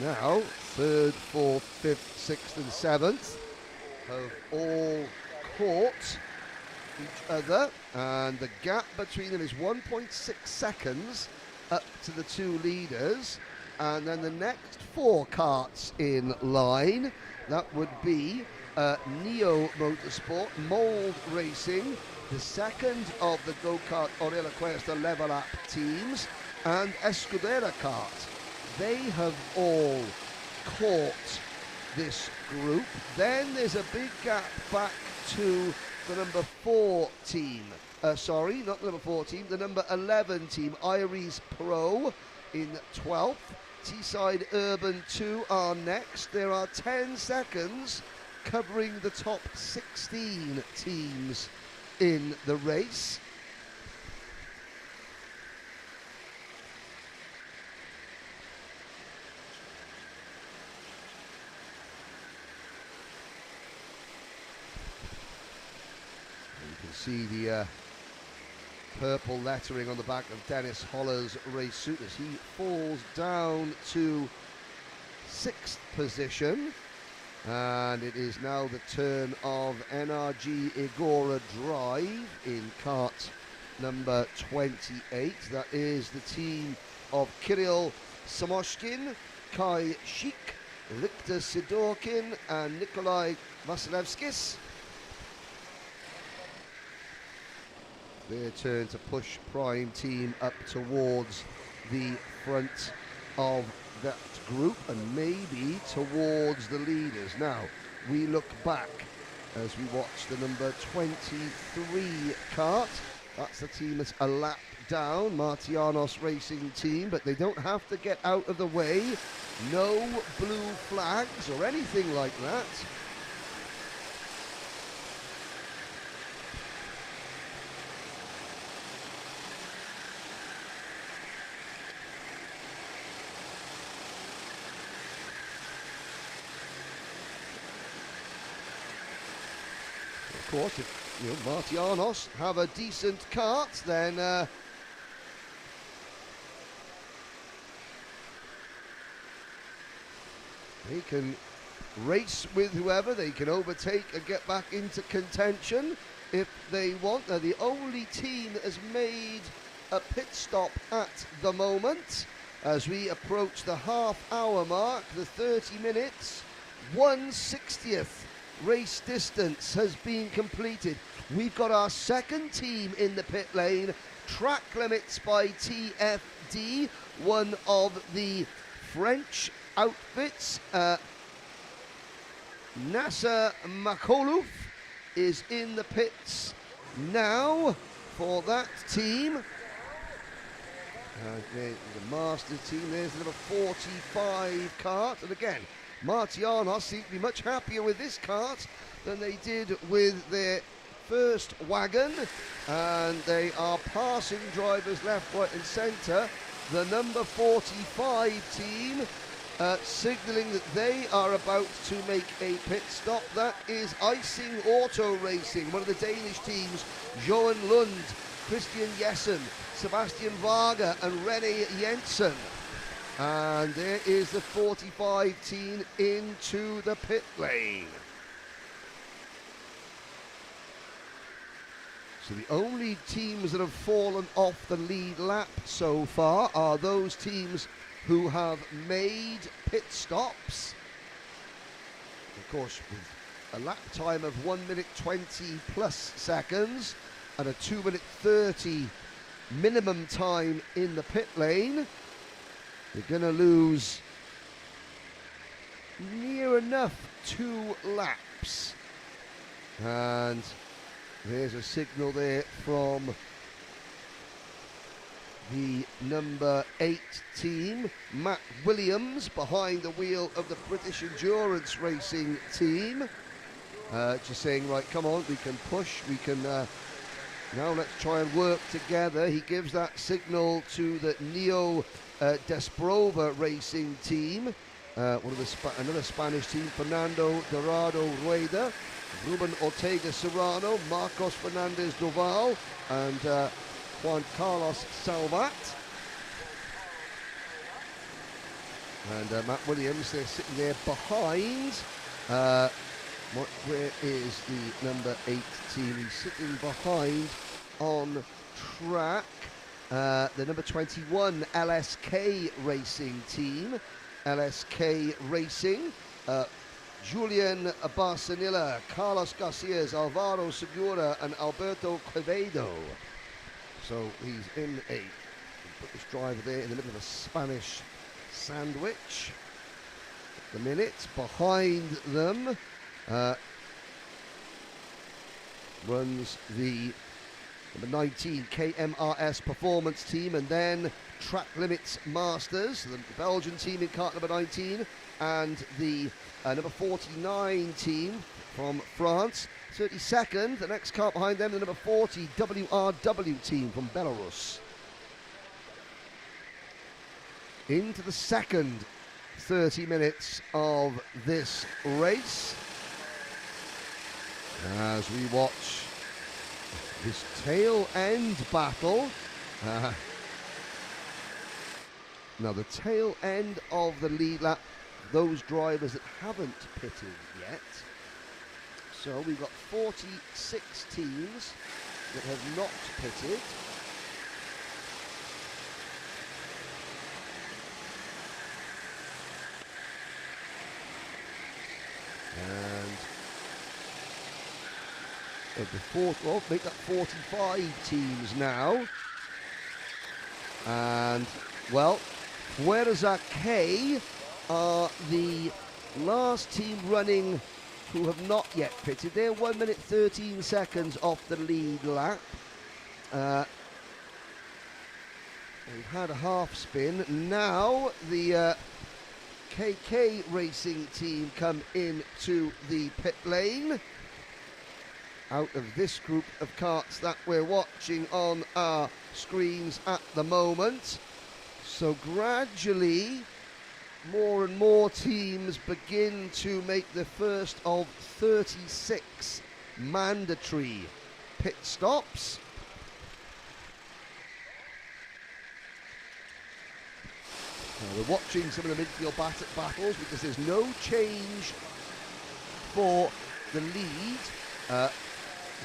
Now, third, fourth, fifth, sixth and seventh have all caught each other, and the gap between them is 1.6 seconds up to the two leaders. And then the next four karts in line, that would be Neo Motorsport, Mold Racing, the second of the Go-Kart Orilla Cuesta Level Up teams, and Escudera Kart. They have all caught this group. Then there's a big gap back to the number 4 team. Sorry, not the number 4 team, the number 11 team, Iris Pro in 12th. Teesside Urban 2 are next. There are 10 seconds covering the top 16 teams in the race. You can see the purple lettering on the back of Dennis Holler's race suit as he falls down to 6th position. And it is now the turn of NRG Igora Drive in kart number 28. That is the team of Kirill Samoshkin, Kai Shik, Viktor Sidorkin and Nikolai Vasilevskis. Their turn to push Prime Team up towards the front of that group and maybe towards the leaders. Now we look back as we watch the number 23 kart. That's the team that's a lap down, Martianos Racing Team, but they don't have to get out of the way. No blue flags or anything like that. Of course, if Martianos have a decent kart, then they can race with whoever. They can overtake and get back into contention if they want. They're the only team that has made a pit stop at the moment. As we approach the half-hour mark, the 30 minutes, 1/60th race distance has been completed. We've got our second team in the pit lane. Track limits by TFD, one of the French outfits. Nasser Makolouf is in the pits now for that team. There's the master team. There's the number 45 kart, and again, Martianos seem to be much happier with this kart than they did with their first wagon, and they are passing drivers left, right and centre. The number 45 team signalling that they are about to make a pit stop. That is Icing Auto Racing, one of the Danish teams. Johan Lund, Christian Jessen, Sebastian Varga and René Jensen. And there is the 45 team into the pit lane. So the only teams that have fallen off the lead lap so far are those teams who have made pit stops. Of course, with a lap time of 1 minute 20 plus seconds and a 2 minute 30 minimum time in the pit lane, you're going to lose near enough 2 laps. And there's a signal there from the number 8 team, Matt Williams, behind the wheel of the British Endurance Racing team. Just saying, right, come on, we can push, we can, now let's try and work together. He gives that signal to the Neo Desprova Racing team, another Spanish team, Fernando Dorado Rueda, Ruben Ortega Serrano, Marcos Fernandez Doval, and Juan Carlos Salvat. And Matt Williams, they're sitting there behind. Where is the number 8 team? He's sitting behind on track. The number 21 LSK Racing team. LSK Racing. Julian Barcanilla, Carlos Garcias, Alvaro Segura, and Alberto Quevedo. So he's in put this driver there in the middle of a Spanish sandwich at the minute. Behind them runs the number 19 KMRS Performance team, and then Track Limits Masters, the Belgian team in kart number 19, and the number 49 team from France. 32nd, the next car behind them, the number 40 WRW team from Belarus. Into the second 30 minutes of this race, as we watch this tail end battle. Now the tail end of the lead lap, those drivers that haven't pitted yet. So we've got 46 teams that have not pitted. And make that 45 teams now. And, well, Fuerza K are the last team running who have not yet pitted. They're 1 minute 13 seconds off the lead lap. They've had a half spin. Now the KK Racing team come into the pit lane. Out of this group of karts that we're watching on our screens at the moment. So gradually, more and more teams begin to make the first of 36 mandatory pit stops. Now we're watching some of the midfield battles because there's no change for the lead.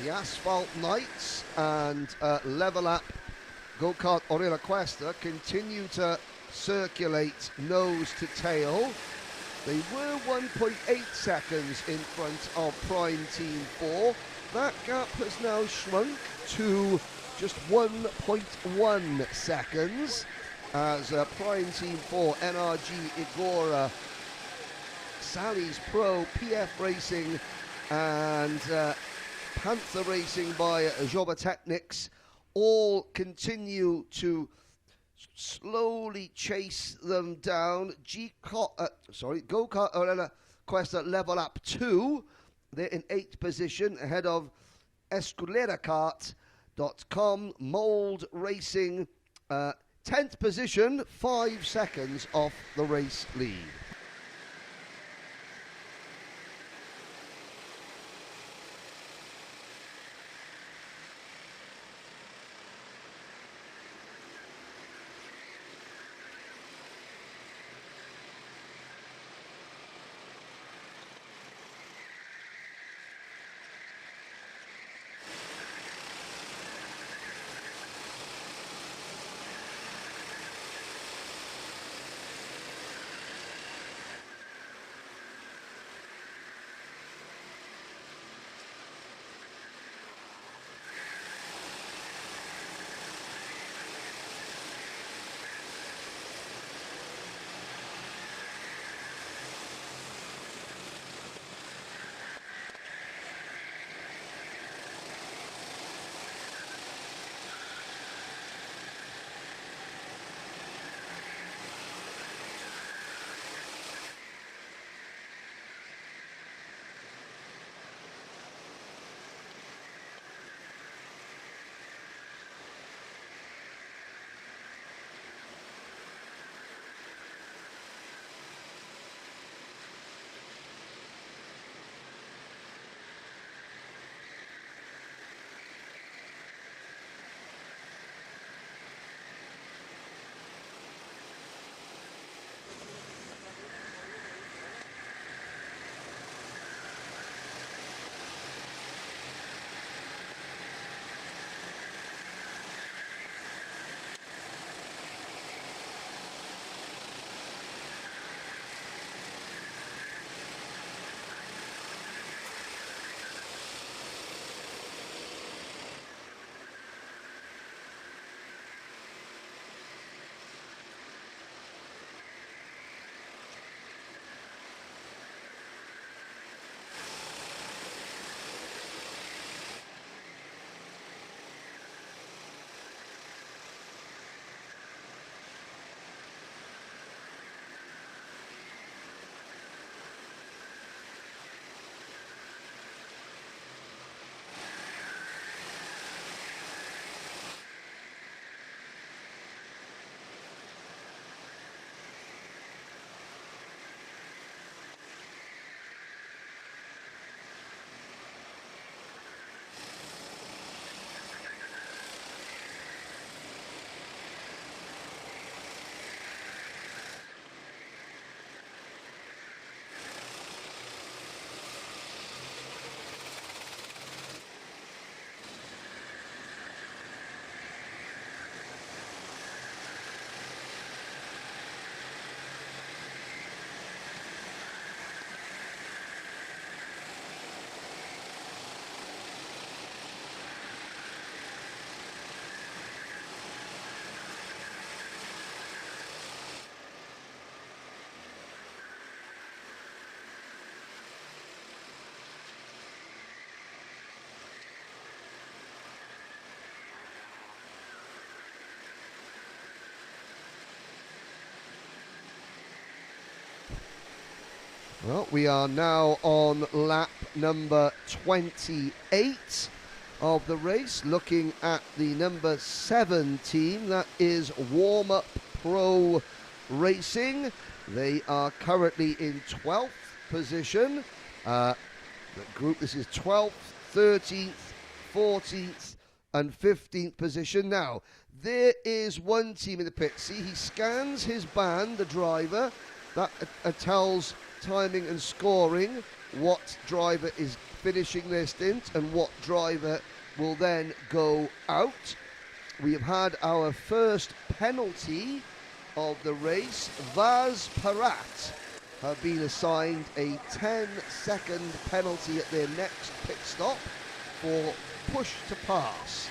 The Asphalt Knights and Level Up Go-Kart Orilla Cuesta continue to circulate nose to tail. They were 1.8 seconds in front of Prime Team 4. That gap has now shrunk to just 1.1 seconds as Prime Team 4, NRG, Igora, Sally's Pro, PF Racing and Panther Racing by Joba Technics all continue to slowly chase them down. Go-Kart Orella Cuesta Level Up 2. They're in 8th position ahead of EscudellaKart.com. Mold Racing 10th position, 5 seconds off the race lead. Well, we are now on lap number 28 of the race, looking at the number 7 team, that is Warm Up Pro Racing. They are currently in 12th position. The group, this is 12th, 13th, 14th and 15th position. Now, there is one team in the pit. See, he scans his band, the driver. That tells timing and scoring what driver is finishing their stint and what driver will then go out. We have had our first penalty of the race. Vaz Parat have been assigned a 10-second penalty at their next pit stop for push to pass,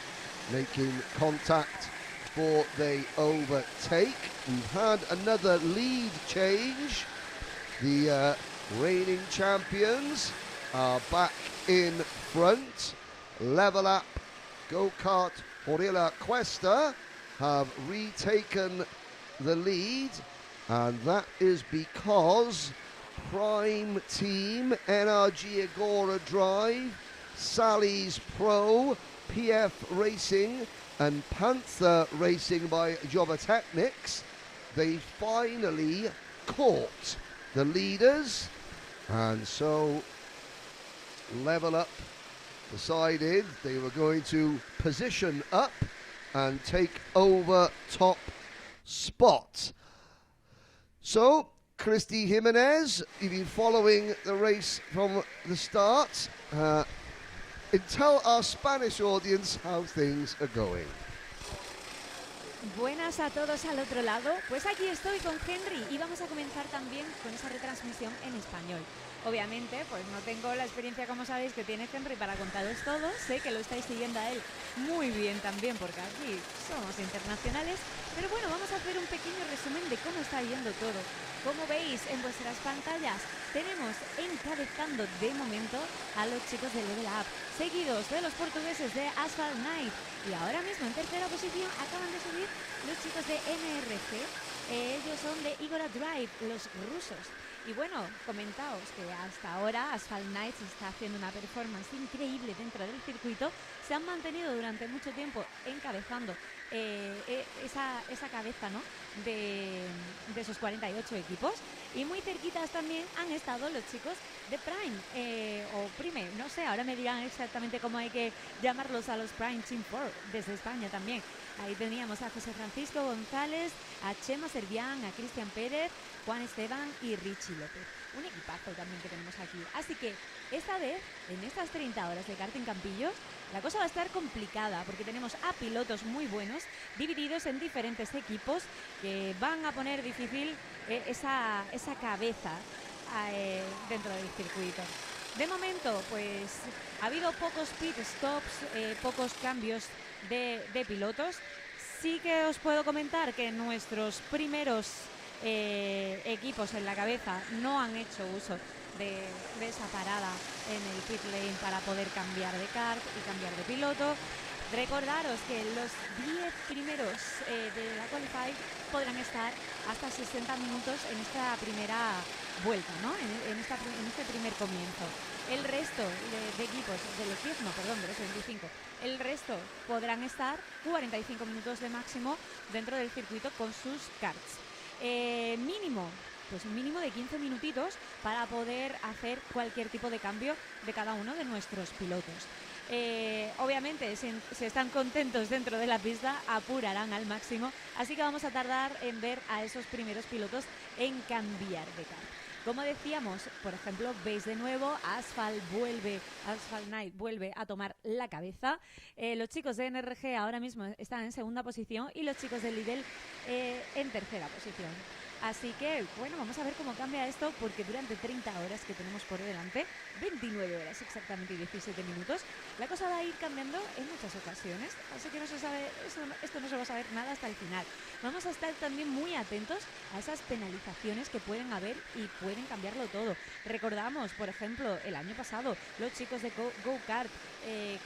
making contact before they overtake. We've had another lead change. The reigning champions are back in front. Level Up, Go-Kart, Orilla Cuesta have retaken the lead, and that is because Prime Team, NRG Agora Drive, Sally's Pro, PF Racing and Panther Racing by Jobber Technics, they finally caught the leaders, and so Level Up decided they were going to position up and take over top spot. So, Christy Jimenez, you've been following the race from the start. Tell our Spanish audience how things are going. Buenas a todos al otro lado, pues aquí estoy con Henry y vamos a comenzar también con esa retransmisión en español. Obviamente, pues no tengo la experiencia, como sabéis, que tiene Henry para contaros todo. Sé que lo estáis siguiendo a él muy bien también, porque aquí somos internacionales. Pero bueno, vamos a hacer un pequeño resumen de cómo está yendo todo. Como veis en vuestras pantallas, tenemos encabezando de momento a los chicos de Level Up, seguidos de los portugueses de Asphalt Night. Y ahora mismo en tercera posición acaban de subir los chicos de NRC. Ellos son de Igora Drive, los rusos. Y bueno, comentaos que hasta ahora Asphalt Night está haciendo una performance increíble dentro del circuito. Se han mantenido durante mucho tiempo encabezando esa cabeza, ¿no?, de esos 48 equipos. Y muy cerquitas también han estado los chicos de Prime o Prime, no sé, ahora me dirán exactamente cómo hay que llamarlos a los Prime Team 4 desde España también. Ahí teníamos a José Francisco González, a Chema Servián, a Cristian Pérez, Juan Esteban y Richie López. Un equipazo también que tenemos aquí. Así que esta vez, en estas 30 horas de Karting Campillos, la cosa va a estar complicada porque tenemos a pilotos muy buenos divididos en diferentes equipos que van a poner difícil esa cabeza dentro del circuito. De momento, pues ha habido pocos pit stops, pocos cambios de pilotos. Sí que os puedo comentar que nuestros primeros equipos en la cabeza no han hecho uso de esa parada en el pit lane para poder cambiar de kart y cambiar de piloto. Recordaros que los 10 primeros de la Qualify podrán estar hasta 60 minutos en esta primera vuelta, ¿no?, en este primer comienzo. El resto de equipos, de los 10, no, perdón, de los 25, el resto podrán estar 45 minutos de máximo dentro del circuito con sus karts. Mínimo de 15 minutitos para poder hacer cualquier tipo de cambio de cada uno de nuestros pilotos. Obviamente, si están contentos dentro de la pista, apurarán al máximo, así que vamos a tardar en ver a esos primeros pilotos en cambiar de kart. Como decíamos, por ejemplo, veis de nuevo, Asphalt Night vuelve a tomar la cabeza. Los chicos de NRG ahora mismo están en segunda posición y los chicos de Lidl en tercera posición. Así que, bueno, vamos a ver cómo cambia esto, porque durante 30 horas que tenemos por delante, 29 horas exactamente y 17 minutos, la cosa va a ir cambiando en muchas ocasiones, así que esto no se va a saber nada hasta el final. Vamos a estar también muy atentos a esas penalizaciones que pueden haber y pueden cambiarlo todo. Recordamos, por ejemplo, el año pasado, los chicos de Go-Kart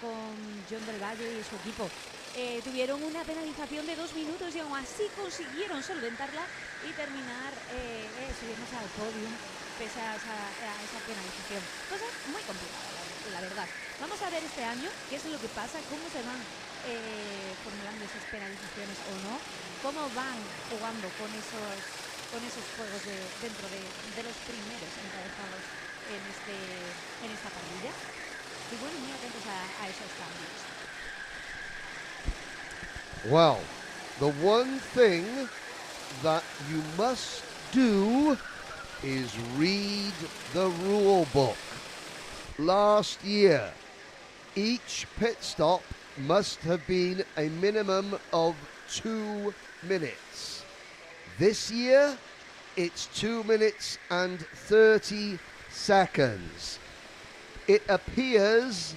con John del Valle y su equipo tuvieron una penalización de 2 minutos y aún así consiguieron solventarla y terminar, subirnos al podium pese a esa penalización. Cosa muy complicada, la verdad. Vamos a ver este año qué es lo que pasa, cómo se van formulando esas penalizaciones o no, cómo van jugando con esos juegos dentro de los primeros encabezados en esta parrilla. Y bueno, muy atentos a esos cambios. Well, the one thing that you must do is read the rule book. Last year, each pit stop must have been a minimum of 2 minutes. This year, it's 2 minutes and 30 seconds. It appears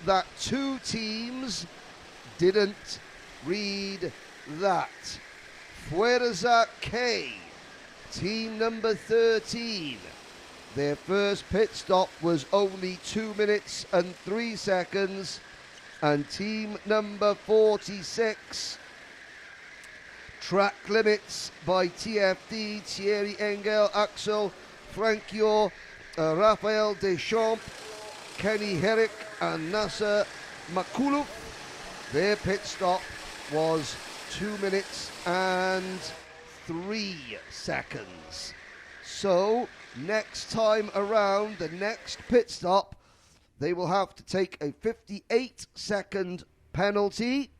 that 2 teams didn't read that. Fuerza K, team number 13. Their first pit stop was only 2 minutes and 3 seconds. And team number 46, track limits by TFD, Thierry Engel, Axel Franquior, Raphael Deschamps, Kenny Herrick and Nasser Makuluf. Their pit stop was 2 minutes and 3 seconds. So next time around, the next pit stop, they will have to take a 58-second penalty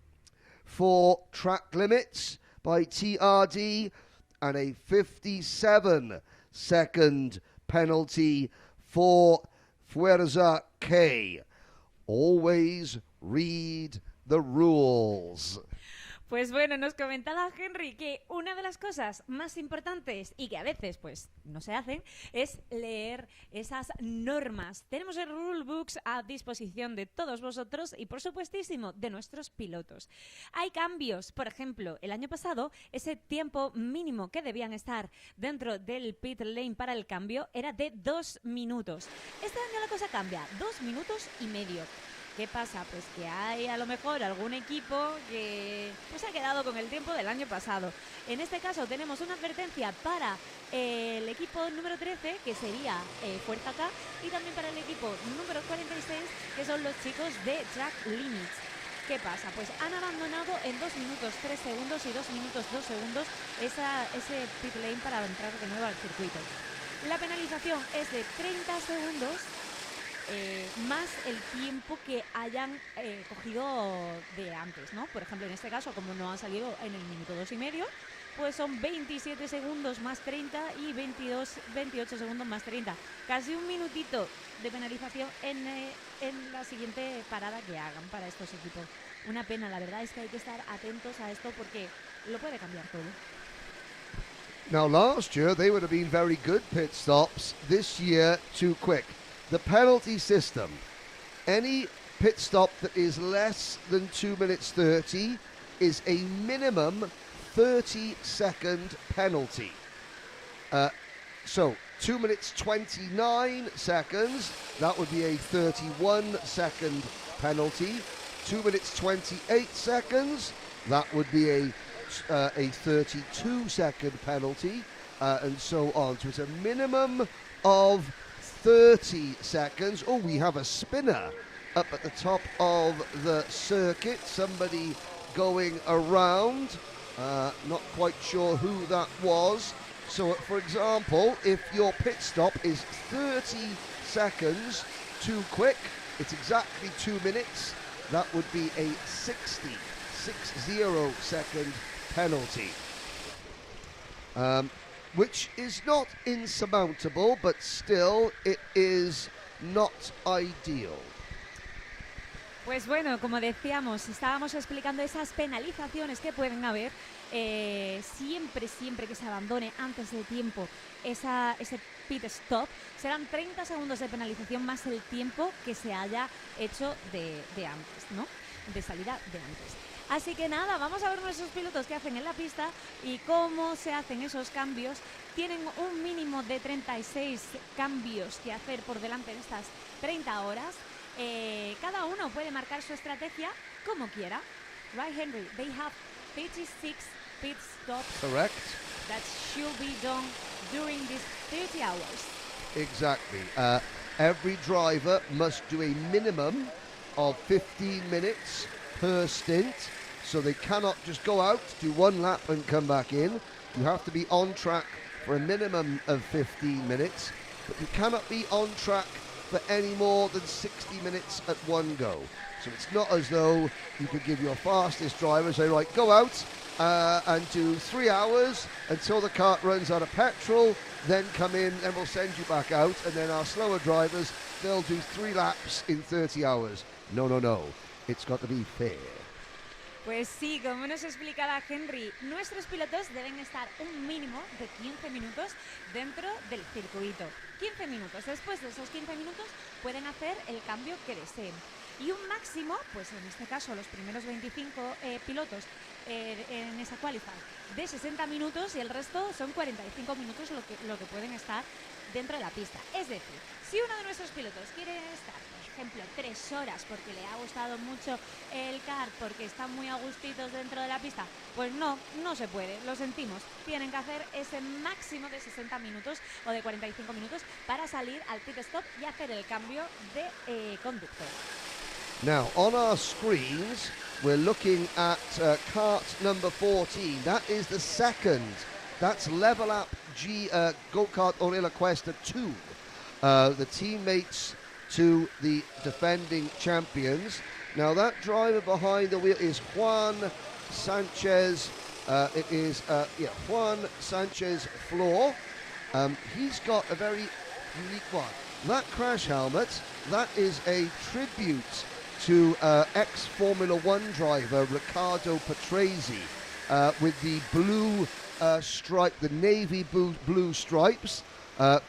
for track limits by TRD and a 57-second penalty for Fuerza K. Always read the rules. Pues bueno, nos comentaba Henry que una de las cosas más importantes y que a veces pues no se hacen es leer esas normas. Tenemos el rulebooks a disposición de todos vosotros y por supuestísimo de nuestros pilotos. Hay cambios, por ejemplo, el año pasado ese tiempo mínimo que debían estar dentro del pit lane para el cambio era de 2 minutos. Este año la cosa cambia, 2 minutos y medio. ¿Qué pasa? Pues que hay a lo mejor algún equipo que pues ha quedado con el tiempo del año pasado. En este caso tenemos una advertencia para el equipo número 13, que sería Fuerza K, y también para el equipo número 46, que son los chicos de Track Limits. ¿Qué pasa? Pues han abandonado en 2 minutos 3 segundos y 2 minutos 2 segundos ese pit lane para entrar de nuevo al circuito. La penalización es de 30 segundos más el tiempo que hayan cogido de antes, ¿no? Por ejemplo, en este caso, como no han salido en el minuto 2 y medio, pues son 27 segundos más 30 y 28 segundos más 30. Casi un minutito de penalización en la siguiente parada que hagan para estos equipos. Una pena, la verdad es que hay que estar atentos a esto porque lo puede cambiar todo. Now, last year, they would have been very good pit stops. This year, too quick. The penalty system, any pit stop that is less than 2 minutes 30 is a minimum 30-second penalty. So 2 minutes 29 seconds, that would be a 31-second penalty. 2 minutes 28 seconds, that would be a 32-second penalty, and so on. So it's a minimum of 30 seconds. Oh, we have a spinner up at the top of the circuit. Somebody going around. Not quite sure who that was. So, for example, if your pit stop is 30 seconds too quick, it's exactly 2 minutes. That would be a 60-second penalty. Which is not insurmountable, but still it is not ideal. Pues bueno, como decíamos, estábamos explicando esas penalizaciones que pueden haber siempre que se abandone antes de tiempo ese pit stop, serán 30 segundos de penalización más el tiempo que se haya hecho de antes, ¿no? De salida de antes. Así que nada, vamos a ver nuestros pilotos que hacen en la pista y cómo se hacen esos cambios. Tienen un mínimo de 36 cambios que hacer por delante en estas 30 horas. Cada uno puede marcar su estrategia como quiera. Right, Henry? They have 56 pit stops. Correct. That should be done during these 30 hours. Exactly. Every driver must do a minimum of 15 minutes per stint, so they cannot just go out, do one lap and come back in. You have to be on track for a minimum of 15 minutes, but you cannot be on track for any more than 60 minutes at one go. So it's not as though you could give your fastest driver, say, right, go out and do 3 hours until the kart runs out of petrol, then come in and we'll send you back out, and then our slower drivers, they'll do 3 laps in 30 hours. No, no, no. It's got to be fair. Pues sí, como nos explicaba Henry, nuestros pilotos deben estar un mínimo de 15 minutos dentro del circuito. 15 minutos. Después de esos 15 minutos pueden hacer el cambio que deseen. Y un máximo, pues en este caso los primeros 25 pilotos en esa qualify de 60 minutos, y el resto son 45 minutos lo que pueden estar dentro de la pista. Es decir, si uno de nuestros pilotos quiere estar, por ejemplo, 3 horas porque le ha gustado mucho el kart, porque están muy a gustitos dentro de la pista, pues no se puede, lo sentimos. Tienen que hacer ese máximo de 60 minutos o de 45 minutos para salir al pit stop y hacer el cambio de conductor. Now, on our screens, we're looking at kart number 14. That is the second. That's Level Up Go-Kart Orilla Cuesta 2. The teammates to the defending champions. Now, that driver behind the wheel is Juan Sanchez. It is Juan Sanchez Flor. He's got a very unique one. That crash helmet, that is a tribute to ex-Formula One driver Riccardo Patrese with the blue stripe, the navy blue stripes.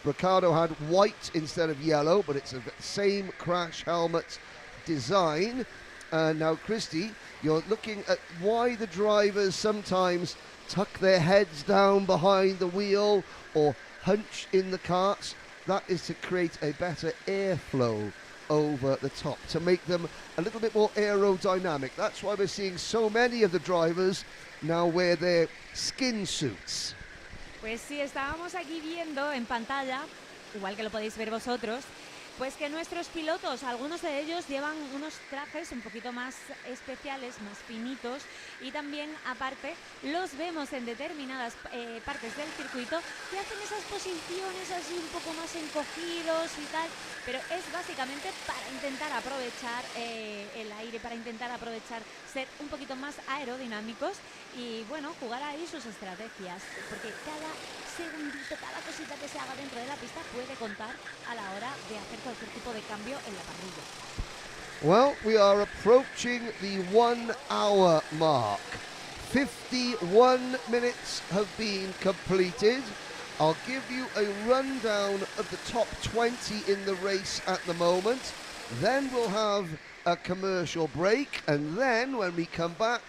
Riccardo had white instead of yellow, but it's the same crash helmet design. Now, Christy, you're looking at why the drivers sometimes tuck their heads down behind the wheel or hunch in the karts. That is to create a better airflow over the top, to make them a little bit more aerodynamic. That's why we're seeing so many of the drivers now wear their skin suits. Pues sí, estábamos aquí viendo en pantalla, igual que lo podéis ver vosotros, pues que nuestros pilotos, algunos de ellos llevan unos trajes un poquito más especiales, más finitos, y también aparte los vemos en determinadas partes del circuito que hacen esas posiciones así un poco más encogidos y tal, pero es básicamente para intentar aprovechar el aire, para intentar aprovechar ser un poquito más aerodinámicos y bueno, jugar ahí sus estrategias, porque cada segundito, cada cosita que se haga dentro de la pista puede contar a la hora de hacer cualquier tipo de cambio en la parrilla. Well, we are approaching the 1 hour mark. 51 minutes have been completed. I'll give you a rundown of the top 20 in the race at the moment. Then we'll have a commercial break, and then when we come back,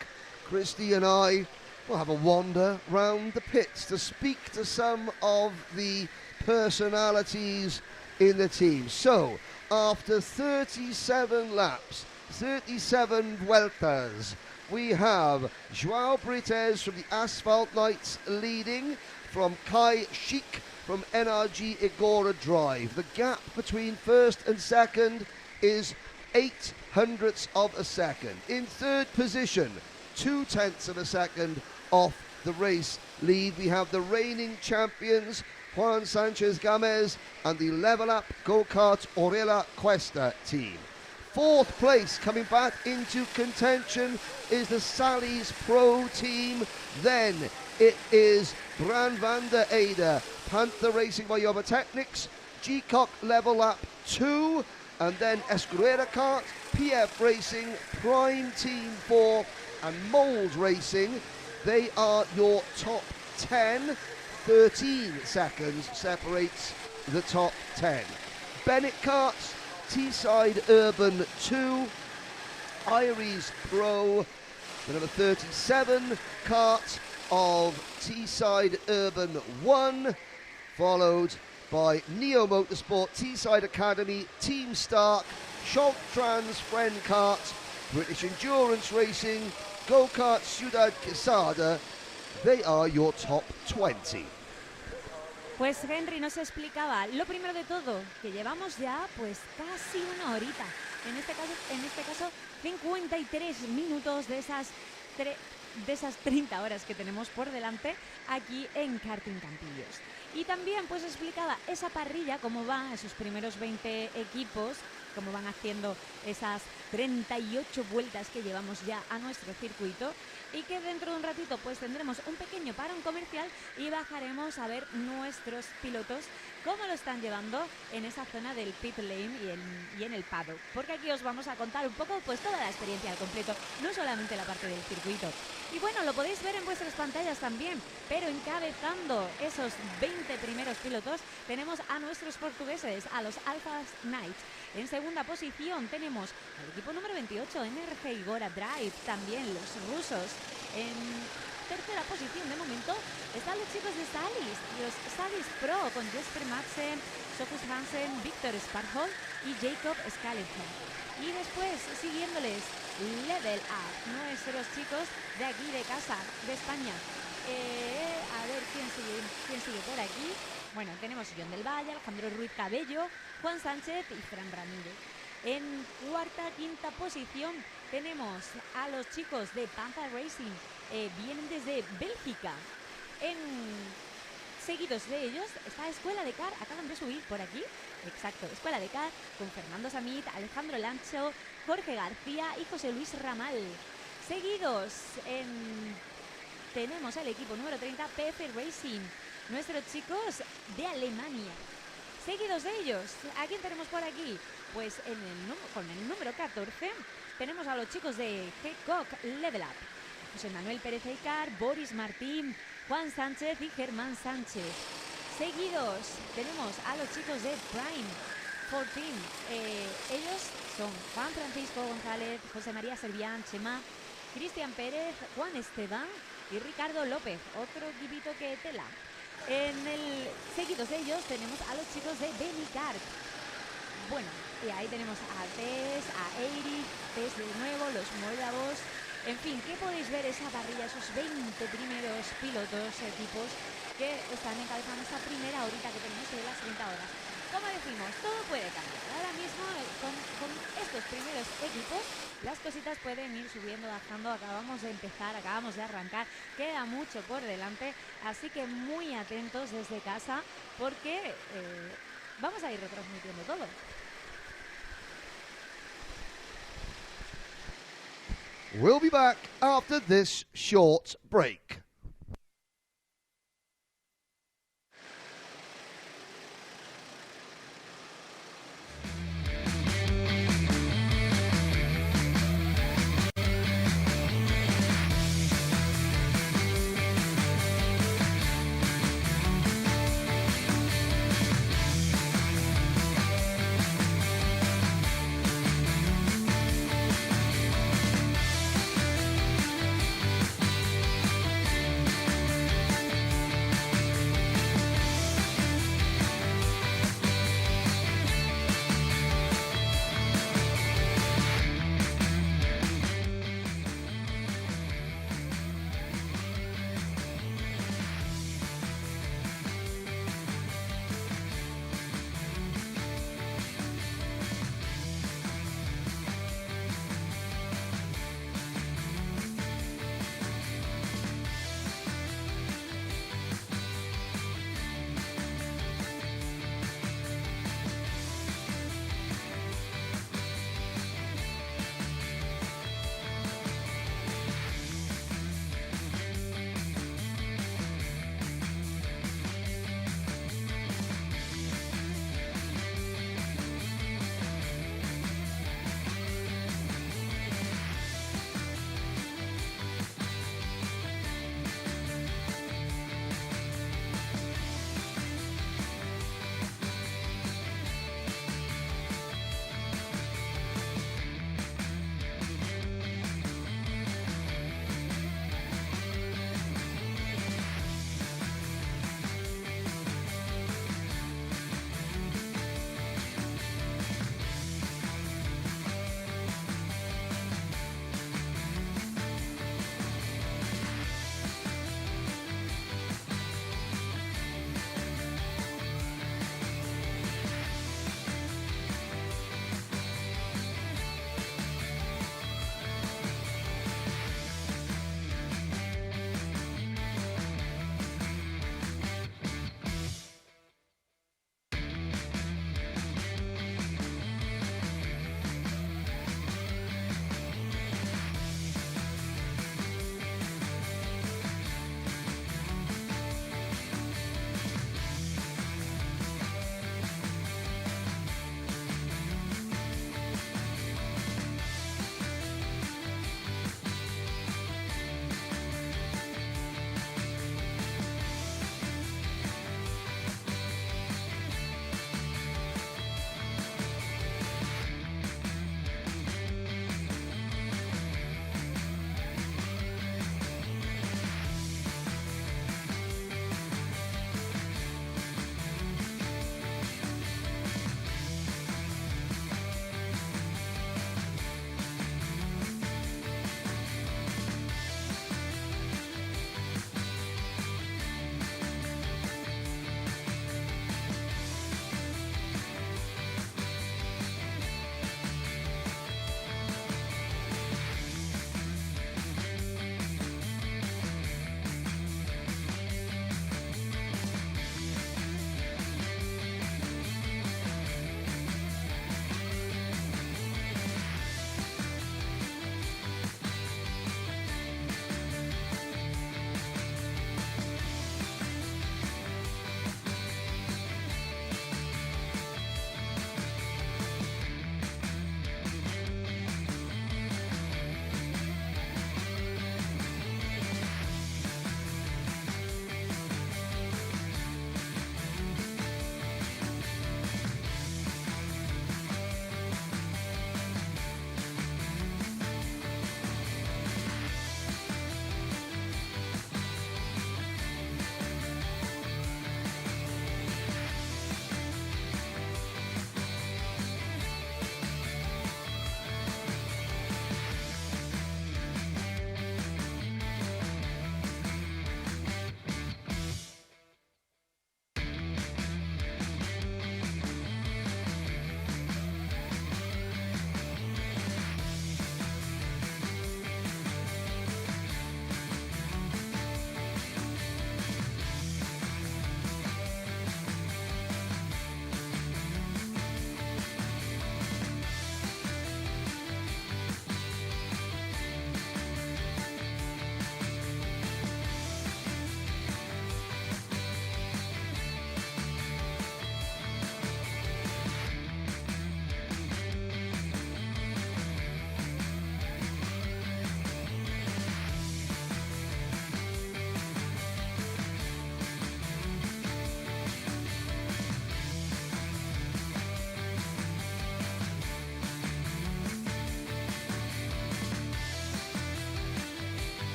Christy and I will have a wander round the pits to speak to some of the personalities in the team. So, after 37 laps, 37 vueltas, we have João Brites from the Asphalt Knights leading, from Kai Schick from NRG Igora Drive. The gap between first and second is 0.08 of a second. In third position, 0.2 of a second off the race lead, we have the reigning champions Juan Sanchez Gamez and the Level Up Go-Kart Orilla Cuesta team. Fourth place, coming back into contention, is the Sally's Pro team. Then it is Brand van der Ede, Panther Racing by Yoba Technics, G-Cock Level Up 2, and then Escurera Kart, PF Racing, Prime Team 4, and Mould Racing. They are your top 10. 13 seconds separates the top 10. Bennett Karts, Teesside Urban 2, Iries Pro, the number 37 kart of Teesside Urban 1, followed by Neo Motorsport, Teesside Academy, Team Stark, Schalt Trans Friend Kart, British Endurance Racing, Go-Kart Ciudad Quesada. They are your top 20. Pues Henry nos explicaba, lo primero de todo, que llevamos ya pues casi una horita. En este caso 53 minutos de esas 30 horas que tenemos por delante aquí en Karting Campillos. Y también pues explicaba esa parrilla, cómo va esos primeros 20 equipos, cómo van haciendo esas 38 vueltas que llevamos ya a nuestro circuito, y que dentro de un ratito pues tendremos un pequeño parón comercial y bajaremos a ver nuestros pilotos cómo lo están llevando en esa zona del pit lane y en el Paddock, porque aquí os vamos a contar un poco pues toda la experiencia al completo, no solamente la parte del circuito. Y bueno, lo podéis ver en vuestras pantallas también, pero encabezando esos 20 primeros pilotos tenemos a nuestros portugueses, a los Alpha Knights. En segunda posición tenemos al equipo número 28, NRG y Gora Drive, también los rusos. En tercera posición de momento están los chicos de Salis, los Salis Pro, con Jesper Madsen, Sofus Hansen, Víctor Sparhol y Jacob Scaliger. Y después, siguiéndoles, Level Up, nuestros chicos de aquí de casa, de España. A ver quién sigue por aquí. Bueno, tenemos John del Valle, Alejandro Ruiz Cabello, Juan Sánchez y Fran Ramírez. En cuarta, quinta posición tenemos a los chicos de Panther Racing, vienen desde Bélgica. Seguidos de ellos está Escuela de Kart, acaban de subir por aquí, exacto, Escuela de Kart con Fernando Samit, Alejandro Lancho, Jorge García y José Luis Ramal. Seguidos tenemos al equipo número 30, PF Racing, nuestros chicos de Alemania. Seguidos de ellos, ¿a quién tenemos por aquí? Pues con el número 14 tenemos a los chicos de G-Cock Level Up, José Manuel Pérez Eicar, Boris Martín, Juan Sánchez y Germán Sánchez. Seguidos tenemos a los chicos de Prime 14. Ellos son Juan Francisco González, José María Servián, Chema, Cristian Pérez, Juan Esteban y Ricardo López, otro equipito que tela. Seguidos de ellos tenemos a los chicos de Benicart. Bueno, y ahí tenemos a Tess, a Eiri, Tess de nuevo, los moldavos. En fin, ¿qué podéis ver esa parrilla, esos 20 primeros pilotos, equipos que están encabezando esta primera horita que tenemos de las 30 horas? Como decimos, todo puede cambiar. Ahora mismo, con estos primeros equipos, las cositas pueden ir subiendo, bajando. Acabamos de empezar, acabamos de arrancar. Queda mucho por delante, así que muy atentos desde casa, porque vamos a ir retransmitiendo todo. We'll be back after this short break.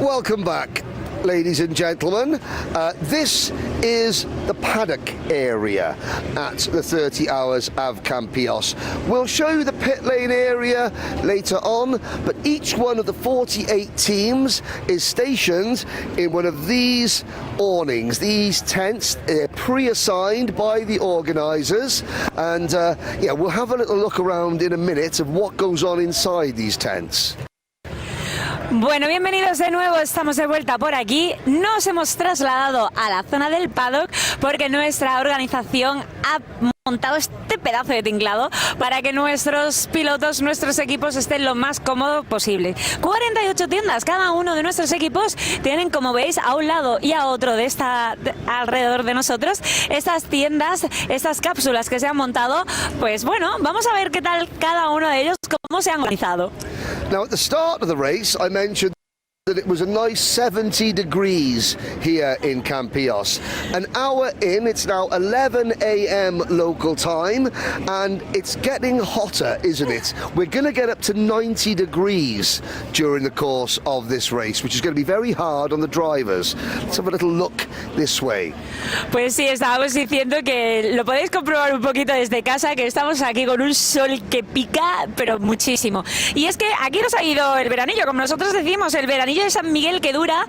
Welcome back, ladies and gentlemen. This is the Paddock area at the 30 Hours of Campillos. We'll show you the pit lane area later on, but each one of the 48 teams is stationed in one of these awnings, these tents. They're pre-assigned by the organisers, and yeah, we'll have a little look around in a minute of what goes on inside these tents. Bueno, bienvenidos de nuevo, estamos de vuelta por aquí. Nos hemos trasladado a la zona del paddock porque nuestra organización ha montado este pedazo de tinglado para que nuestros pilotos, nuestros equipos estén lo más cómodo posible. 48 tiendas, cada uno de nuestros equipos tienen, como veis, a un lado y a otro alrededor de nosotros, estas tiendas, estas cápsulas que se han montado. Pues bueno, vamos a ver qué tal cada uno de ellos, cómo se han organizado. Now, at the start of the race, I mentioned that it was a nice 70 degrees here in Campillos. An hour in, it's now 11 a.m. local time, and it's getting hotter, isn't it? We're going to get up to 90 degrees during the course of this race, which is going to be very hard on the drivers. Let's have a little look this way. Pues sí, estábamos diciendo que lo podéis comprobar un poquito desde casa, que estamos aquí con un sol que pica, pero muchísimo. Y es que aquí nos ha ido el veranillo, como nosotros decimos, el veranillo de San Miguel, que dura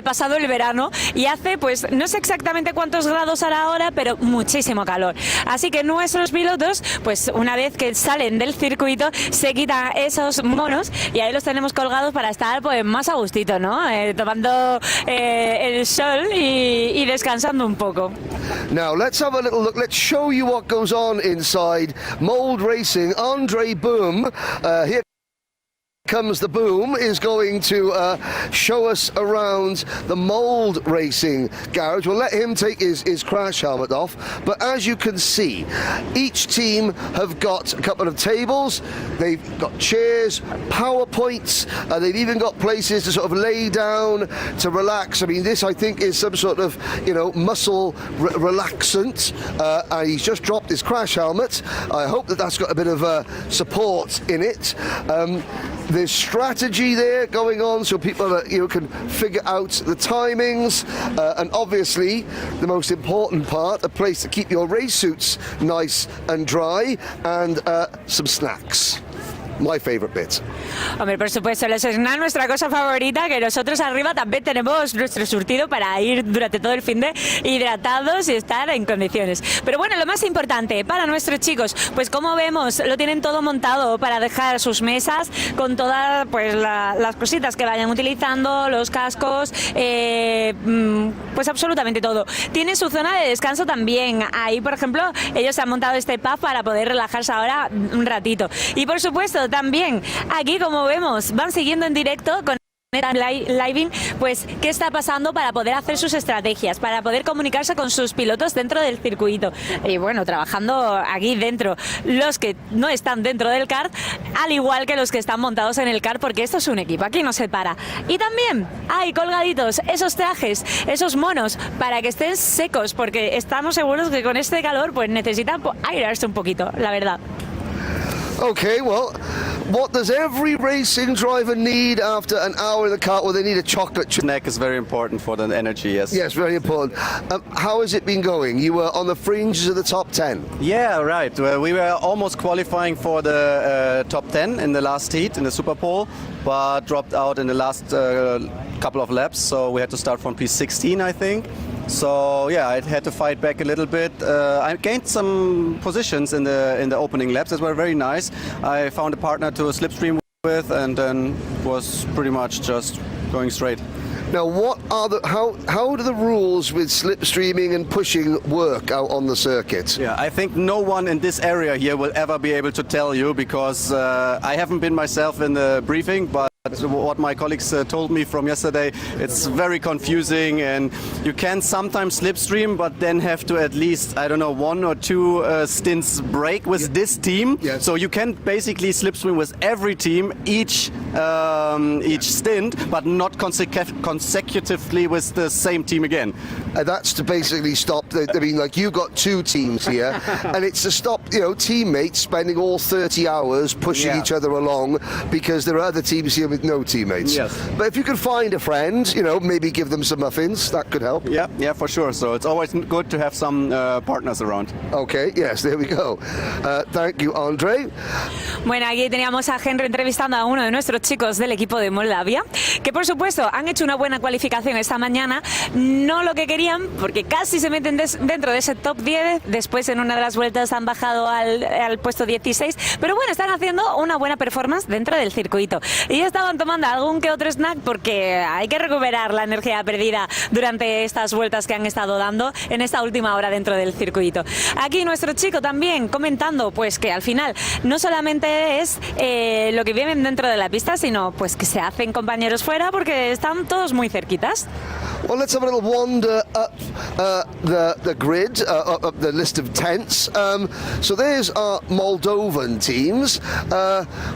pasado el verano y hace, pues no sé exactamente cuántos grados hará ahora, pero muchísimo calor. Así que nuestros pilotos, pues una vez que salen del circuito, se quitan esos monos y ahí los tenemos colgados para estar pues más a gustito, ¿no? Tomando el sol y descansando un poco. Now let's have a little look. Let's show you what goes on inside Mold Racing. Andre Boom, here comes the Boom, is going to show us around the Mold Racing garage. We'll let him take his crash helmet off, but as you can see, each team have got a couple of tables, they've got chairs, PowerPoints, they've even got places to sort of lay down to relax. I mean, this I think is some sort of, you know, muscle relaxant, and he's just dropped his crash helmet. I hope that that's got a bit of support in it. There's strategy there going on, so people can figure out the timings, and obviously the most important part, a place to keep your race suits nice and dry, and some snacks. My favorite bit. Hombre, por supuesto, los snacks, nuestra cosa favorita, que nosotros arriba también tenemos nuestro surtido para ir durante todo el fin de hidratados y estar en condiciones. Pero bueno, lo más importante para nuestros chicos, pues como vemos, lo tienen todo montado para dejar sus mesas con todas pues las cositas que vayan utilizando, los cascos, pues absolutamente todo. Tiene su zona de descanso también. Ahí, por ejemplo, ellos han montado este pub para poder relajarse ahora un ratito. Y por supuesto, también aquí, como vemos, van siguiendo en directo con living, pues qué está pasando para poder hacer sus estrategias, para poder comunicarse con sus pilotos dentro del circuito. Y bueno, trabajando aquí dentro, los que no están dentro del kart, al igual que los que están montados en el kart, porque esto es un equipo, aquí no se para. Y también hay colgaditos esos trajes, esos monos, para que estén secos, porque estamos seguros que con este calor pues necesitan airearse un poquito, la verdad. Okay, well, what does every racing driver need after an hour in the kart? Well, they need a chocolate chip. Snack is very important for the energy, yes. Yes, very important. How has it been going? You were on the fringes of the top 10. Yeah, right. We were almost qualifying for the top 10 in the last heat, in the Super Pole, but dropped out in the last couple of laps, so we had to start from P16, I think. So yeah, I had to fight back a little bit. I gained some positions in the opening laps that were very nice. I found a partner to slipstream with, and then was pretty much just going straight. Now, what are how do the rules with slipstreaming and pushing work out on the circuit? Yeah, I think no one in this area here will ever be able to tell you, because I haven't been myself in the briefing, but what my colleagues told me from yesterday, it's very confusing, and you can sometimes slipstream, but then have to at least, I don't know, 1 or 2 stints break with this team. Yes. So you can basically slipstream with every team, each stint, but not consecutively with the same team again. That's to basically stop. I mean, like, you've got 2 teams here, and it's to stop, teammates spending all 30 hours pushing each other along, because there are other teams here with no teammates. Yes. But if you could find a friend, you know, maybe give them some muffins, that could help. Yeah, for sure. So it's always good to have some partners around. Okay, yes, there we go. Thank you, Andre. Bueno, aquí teníamos a Henry entrevistando a uno de nuestros chicos del equipo de Moldavia, que por supuesto han hecho una buena cualificación esta mañana, no lo que querían, porque casi se meten dentro de ese top 10, después en una de las vueltas han bajado al puesto 16, pero bueno, están haciendo una buena performance dentro del circuito. Y estaban tomando algún que otro snack porque hay que recuperar la energía perdida durante estas vueltas que han estado dando en esta última hora dentro del circuito. Aquí nuestro chico también comentando pues que al final no solamente es lo que viven dentro de la pista, sino pues que se hacen compañeros fuera porque están todos muy cerquitas. Well, let's have a little wander up the grid, up the list of tents. So there's our Moldovan teams.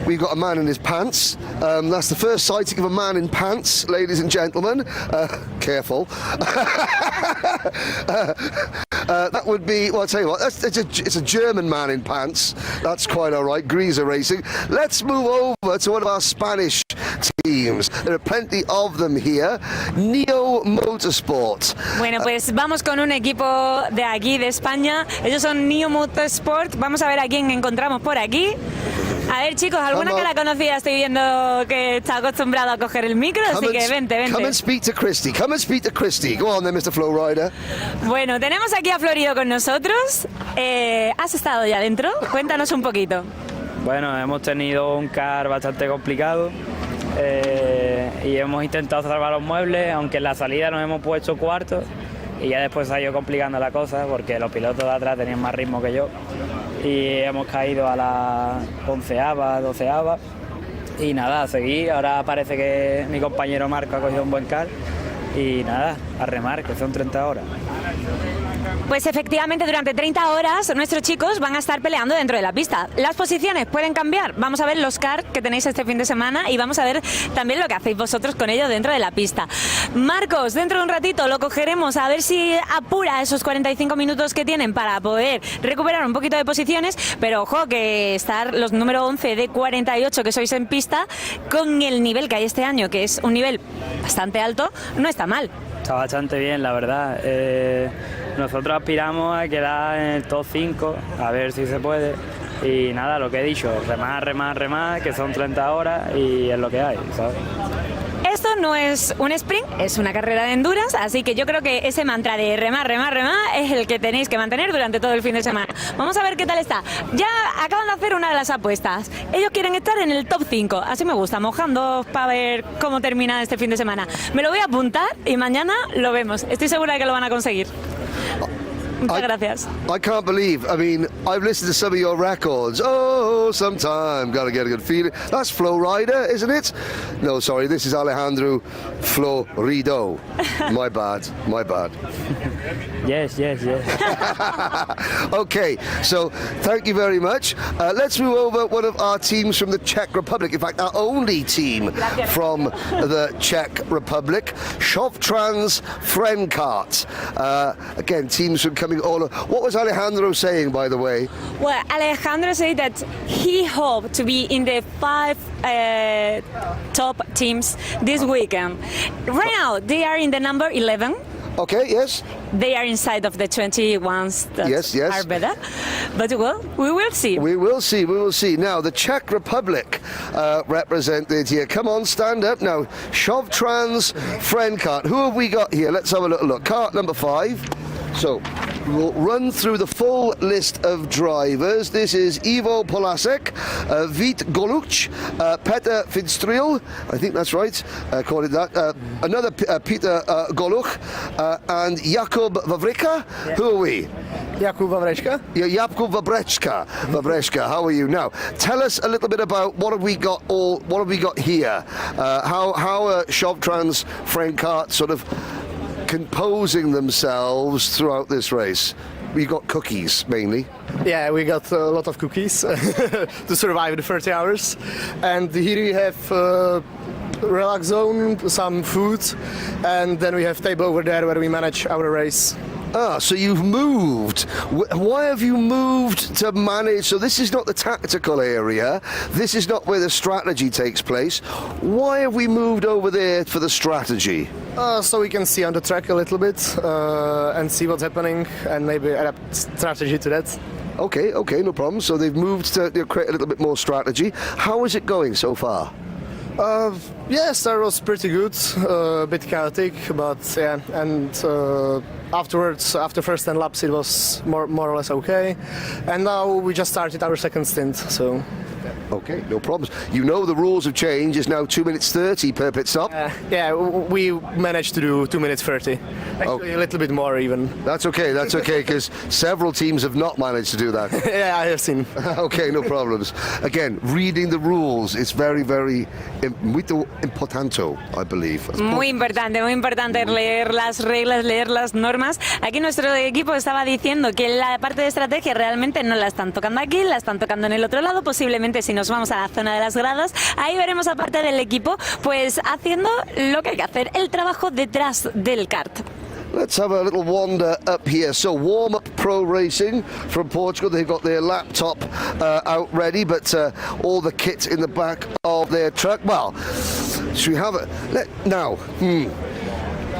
We've got a man in his pants. That's the first sighting of a man in pants, ladies and gentlemen. Careful. That would be, well, I'll tell you what, it's a German man in pants. That's quite all right, Greaser Racing. Let's move over to one of our Spanish teams. There are plenty of them here. Neo Motorsport. Bueno, pues vamos con un equipo de aquí, de España. Ellos son Neo Motorsport. Vamos a ver a quién encontramos por aquí. A ver, chicos, alguna que la conocía, estoy viendo que está acostumbrado a coger el micro, así que vente. Come and speak to Christy. Come and speak to Christy. Go on then, Mr. Flowrider. Bueno, tenemos aquí a Florido con nosotros. ¿Has estado ya dentro? Cuéntanos un poquito. Bueno, hemos tenido un car bastante complicado y hemos intentado salvar los muebles, aunque en la salida nos hemos puesto cuartos y ya después se ha ido complicando la cosa porque los pilotos de atrás tenían más ritmo que yo y hemos caído a la 11ª, 12ª y nada, a seguir. Ahora parece que mi compañero Marco ha cogido un buen car y nada, a remar, que son 30 horas. Pues efectivamente durante 30 horas nuestros chicos van a estar peleando dentro de la pista. Las posiciones pueden cambiar. Vamos a ver los cars que tenéis este fin de semana y vamos a ver también lo que hacéis vosotros con ellos dentro de la pista. Marcos, dentro de un ratito lo cogeremos a ver si apura esos 45 minutos que tienen para poder recuperar un poquito de posiciones, pero ojo que estar los número 11 de 48 que sois en pista con el nivel que hay este año, que es un nivel bastante alto, no está mal. Está bastante bien, la verdad. Nosotros aspiramos a quedar en el top 5, a ver si se puede. Y nada, lo que he dicho, remar, que son 30 horas y es lo que hay, ¿sabes? Esto no es un sprint, es una carrera de enduras, así que yo creo que ese mantra de remar es el que tenéis que mantener durante todo el fin de semana. Vamos a ver qué tal está. Ya acaban de hacer una de las apuestas. Ellos quieren estar en el top 5, así me gusta, mojando para ver cómo termina este fin de semana. Me lo voy a apuntar y mañana lo vemos. Estoy segura de que lo van a conseguir. Muchas gracias. I can't believe, I mean, I've listened to some of your records. Oh, sometime, gotta get a good feeling. That's Flowrider, isn't it? No, sorry, this is Alejandro Florido. My bad. Yes. Okay, so thank you very much. Let's move over one of our teams from the Czech Republic. In fact, our only team from the Czech Republic, Šovtrans Frenkart. Again, teams from coming all over. What was Alejandro saying, by the way? Well, Alejandro said that he hoped to be in the 5 top teams this weekend. Right now, they are in the number 11. Okay, yes. They are inside of the 21s that yes. are better. But well, we will see. We will see. Now, the Czech Republic represented here. Come on, stand up. Now, Šovtrans Frenkart. Who have we got here? Let's have a little look. Kart number 5. So, we'll run through the full list of drivers. This is Ivo Polasek, Vít Goluch, Petr Finstril, I think that's right, call it that, another Peter Goluch, and Jakub Wawryka. Yeah. Who are we? Jakub Wawryka. Yeah, Jakub Wawryka. How are you? Now, tell us a little bit about what have we got here? How Šovtrans Frenkart sort of composing themselves throughout this race? We got cookies mainly. Yeah, we got a lot of cookies to survive the 30 hours. And here we have relax zone, some food, and then we have table over there where we manage our race. Ah, so you've moved. Why have you moved to manage? So this is not the tactical area. This is not where the strategy takes place. Why have we moved over there for the strategy? So we can see on the track a little bit and see what's happening and maybe adapt strategy to that. Okay, no problem. So they've moved to create a little bit more strategy. How is it going so far? Yeah, start was pretty good, a bit chaotic, but yeah, and afterwards, after first 10 laps, it was more or less okay. And now we just started our second stint, so... Okay, no problems. You know the rules have changed. It's now 2 minutes 30 per pit stop. Yeah, we managed to do 2 minutes 30. Actually, a little bit more even. That's okay, because several teams have not managed to do that. Yeah, I have seen. Okay, no problems. Again, reading the rules is very, very importante, I believe. Muy importante leer las reglas, leer las normas. Aquí nuestro equipo estaba diciendo que la parte de estrategia realmente no la están tocando aquí, la están tocando en el otro lado. Posiblemente si nos vamos a la zona de las gradas, ahí veremos a parte del equipo pues haciendo lo que hay que hacer, el trabajo detrás del kart. Let's have a little wander up here. So warm-up pro racing from Portugal. They've got their laptop out ready, but all the kit in the back of their truck. Well, should we have it? Now,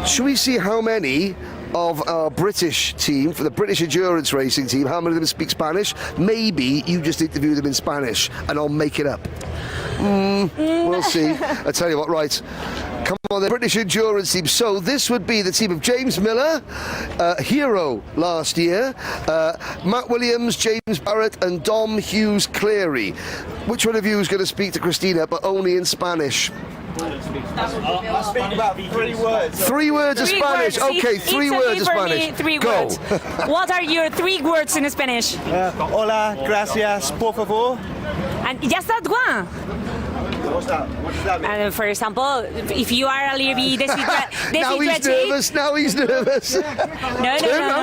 should we see how many of our British team, for the British endurance racing team, how many of them speak Spanish? Maybe you just interview them in Spanish and I'll make it up. We'll see. I tell you what, right. Come on, the British endurance team. So this would be the team of James Miller, hero last year, Matt Williams, James Barrett and Dom Hughes Cleary. Which one of you is going to speak to Christina, but only in Spanish? I'll speak about 3 words. 3 words of Spanish. Okay, 3 words of Spanish. 3 Go. words. What are your 3 words in Spanish? Hola, gracias, por favor. And just that one. What's that? What does that mean? And for example, if you are a little bit Now he's nervous. Now he's nervous. No.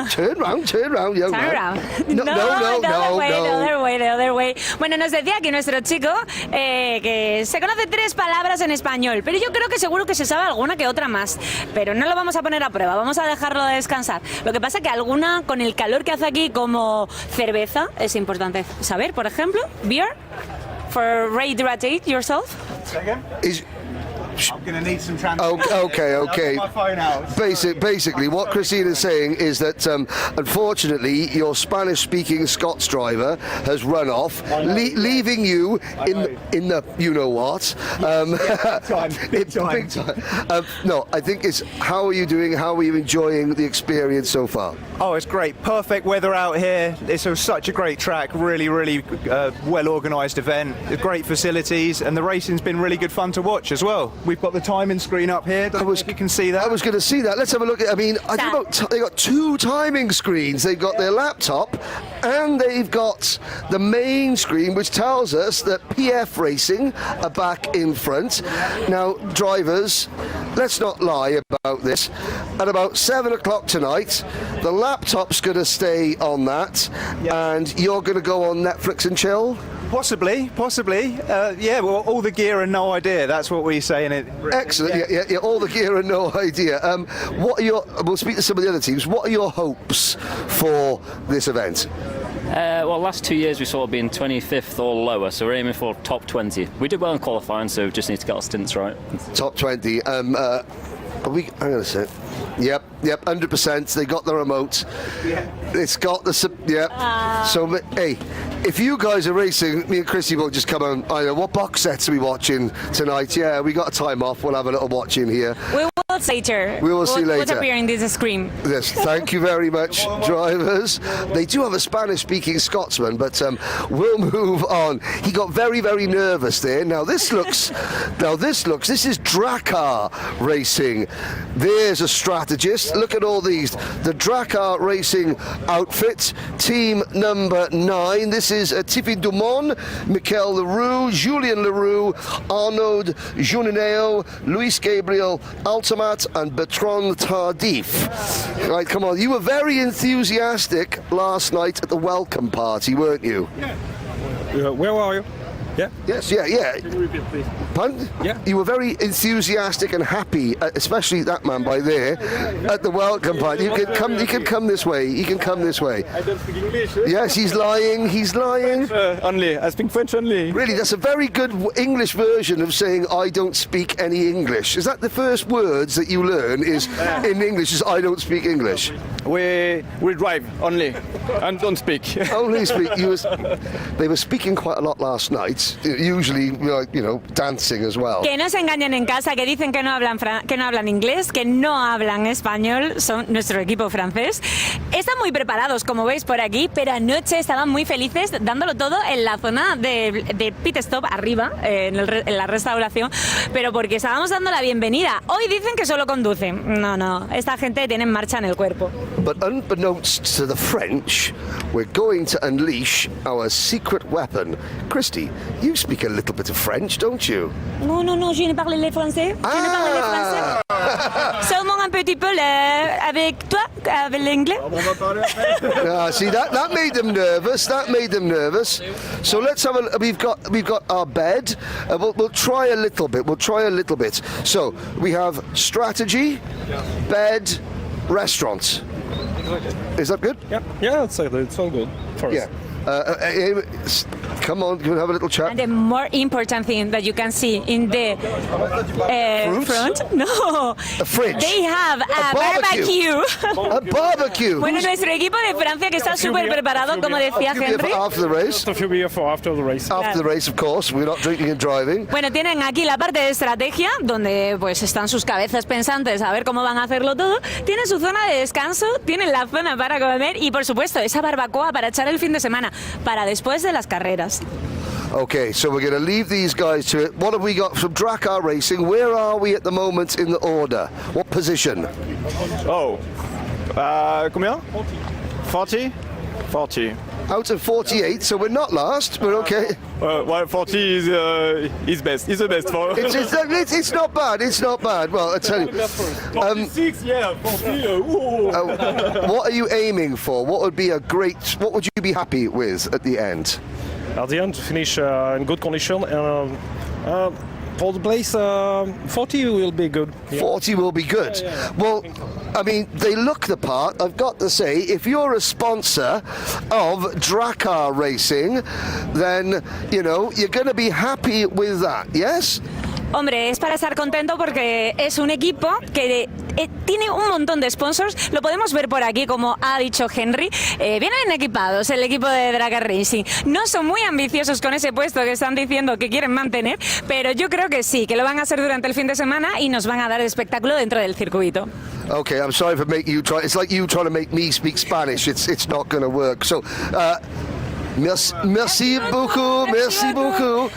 Turn round, young man. Turn around. No. The other way. Bueno, nos decía que nuestro chico que se conoce 3 palabras en español, pero yo creo que seguro que se sabe alguna que otra más. Pero no lo vamos a poner a prueba, vamos a dejarlo descansar. Lo que pasa que alguna, con el calor que hace aquí, como cerveza, es importante saber, por ejemplo, beer, for rehydrate yourself. Second? I'm going to need some Okay. I'll get my phone out. Basically, what Christina's saying is that unfortunately your Spanish-speaking Scots driver has run off, leaving you in the you-know-what. Big time. No, I think it's how are you doing? How are you enjoying the experience so far? Oh, it's great. Perfect weather out here. It's such a great track. Really well-organised event. Great facilities, and the racing's been really good fun to watch as well. We've got the timing screen up here. Don't know if you can see that. I was going to see that. Let's have a look at. I mean, I don't know. They got 2 timing screens. They've got their laptop, and they've got the main screen, which tells us that PF Racing are back in front. Now, drivers, let's not lie about this. At about 7 o'clock tonight, the laptop's going to stay on that, and you're going to go on Netflix and chill. Possibly. Yeah, well, all the gear and no idea. That's what we say in it. Excellent. Yeah, all the gear and no idea. What are your? We'll speak to some of the other teams. What are your hopes for this event? Well, last 2 years we've sort of been 25th or lower, so we're aiming for top 20. We did well in qualifying, so we just need to get our stints right. Top 20. Hang on a sec. Yep, 100%. They got the remote. Yeah. It's got the So, hey, if you guys are racing, me and Chrissy will just come on. I know what box sets are we watching tonight? Yeah, we got a time off. We'll have a little watch in here. We will see later. We will see later. What's appearing in this screen? Yes, thank you very much, drivers. They do have a Spanish-speaking Scotsman, but we'll move on. He got very nervous there. This is Drakkar Racing. There's a strategist. Look at all these. The Drakkar Racing outfit, team number 9. This is Tiffy Dumont, Mikel Leroux, Julien Leroux, Arnaud Junineo, Luis Gabriel Altamat, and Bertrand Tardif. Right, come on. You were very enthusiastic last night at the welcome party, weren't you? Where are you? Yeah? Yes, yeah. Can you repeat, please? Pardon? Yeah. You were very enthusiastic and happy, especially that man by there, at the welcome part. You can come. You can come this way. You can come this way. I don't speak English. Yes, he's lying. He's lying. Only. I speak French only. Really, that's a very good English version of saying I don't speak any English. Is that the first words that you learn? Is in English is I don't speak English. We drive only and don't speak. Only speak. They were speaking quite a lot last night. Usually, dancing as well. Que no se engañen en casa, que dicen que no hablan inglés, que no hablan español, son nuestro equipo francés. Están muy preparados, como veis por aquí, pero anoche estaban muy felices dándolo todo en la zona de pit stop arriba, en la restauración, pero porque estábamos dando la bienvenida. Hoy dicen que solo conducen. No, esta gente tiene marcha en el cuerpo. But unbeknownst to the French, we're going to unleash our secret weapon. Christy, you speak a little bit of French, don't you? No, je ne parle le français. Je ne parle le français. Seulement un petit peu avec toi, avec l'anglais. See that made them nervous. That made them nervous. So let's have a. We've got our bed. We'll try a little bit. So we have strategy, bed, restaurant. Is that good? Yeah, it's all good for us. Yeah. Come on, can we have a little chat? And the more important thing that you can see in the front, a fridge. They have a barbecue. A barbecue. Bueno, nuestro equipo de Francia que está súper preparado, como decía Henry. After the race. A few beer for after the race. After the race, of course. We're not drinking and driving. Bueno, tienen aquí la parte de estrategia, donde pues están sus cabezas pensantes a ver cómo van a hacerlo todo. Tienen su zona de descanso, tienen la zona para comer y, por supuesto, esa barbacoa para echar el fin de semana, para después de las carreras. Okay, so we're going to leave these guys to it. What have we got from Drakkar Racing? Where are we at the moment in the order? What position? Combien? 40. Out of 48, so we're not last, but okay. Well, 40 is best. It's the best for. It's not bad. It's not bad. Well, I tell you. 46, yeah, 40. What are you aiming for? What would you be happy with at the end? At the end, finish in good condition and for the place, 40 will be good. Yeah. 40 will be good. Yeah. Well, I mean, they look the part. I've got to say, if you're a sponsor of Drakkar Racing, then, you're going to be happy with that, yes? Hombre, es para estar contento porque es un equipo que tiene un montón de sponsors. Lo podemos ver por aquí, como ha dicho Henry. Vienen equipados el equipo de Drakkar Racing. No son muy ambiciosos con ese puesto que están diciendo que quieren mantener, pero yo creo que sí, que lo van a hacer durante el fin de semana y nos van a dar espectáculo dentro del circuito. Okay, I'm sorry for making you try. It's like you trying to make me speak Spanish. It's not going to work. So, merci beaucoup.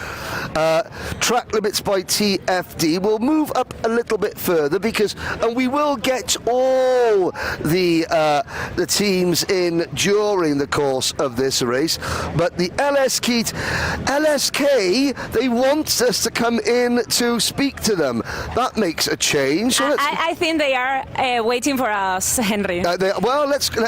Track limits by TFD. We'll move up a little bit further and we will get all the teams in during the course of this race. But the LSK, they want us to come in to speak to them. That makes a change. So I think they are waiting for us, Henry.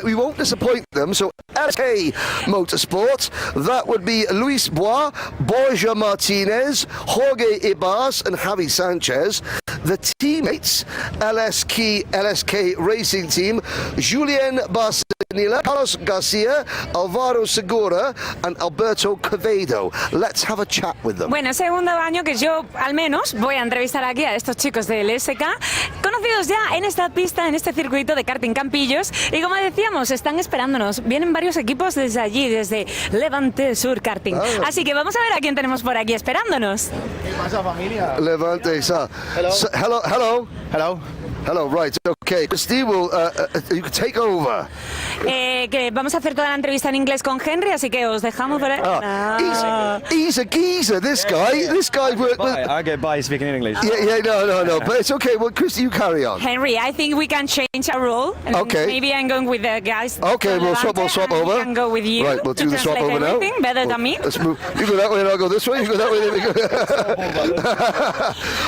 We won't disappoint them. So LSK Motorsport, that would be Luis Bois, Borja Martinez, Jorge Ibas and Javi Sanchez. The teammates, LSK Racing Team, Julien Barcelona, Carlos Garcia, Alvaro Segura and Alberto Quevedo. Let's have a chat with them. Bueno, segundo año que yo, al menos, voy a entrevistar aquí a estos chicos del LSK, conocidos ya en esta pista, en este circuito de Karting Campillos. Y como decíamos, están esperándonos. Vienen varios equipos desde allí, desde Levante Sur Karting. Así que vamos a ver a quién tenemos por aquí esperándonos. ¿Qué pasa, familia? Levante Sur. Hello, right, okay. Steve will you can take over. Que vamos a hacer toda la entrevista en inglés con Henry, así que os dejamos ver. He's a geezer, this guy. This guy worked with... I get by speaking in English. Yeah, no, but it's okay. Well, Chris, you carry on. Henry, I think we can change our role. Okay. Maybe I'm going with the guys. Okay, we'll swap over. We can go with you. Right, we'll do the swap over now. Better than me. Let's move. You go that way and I'll go this way. You go that way.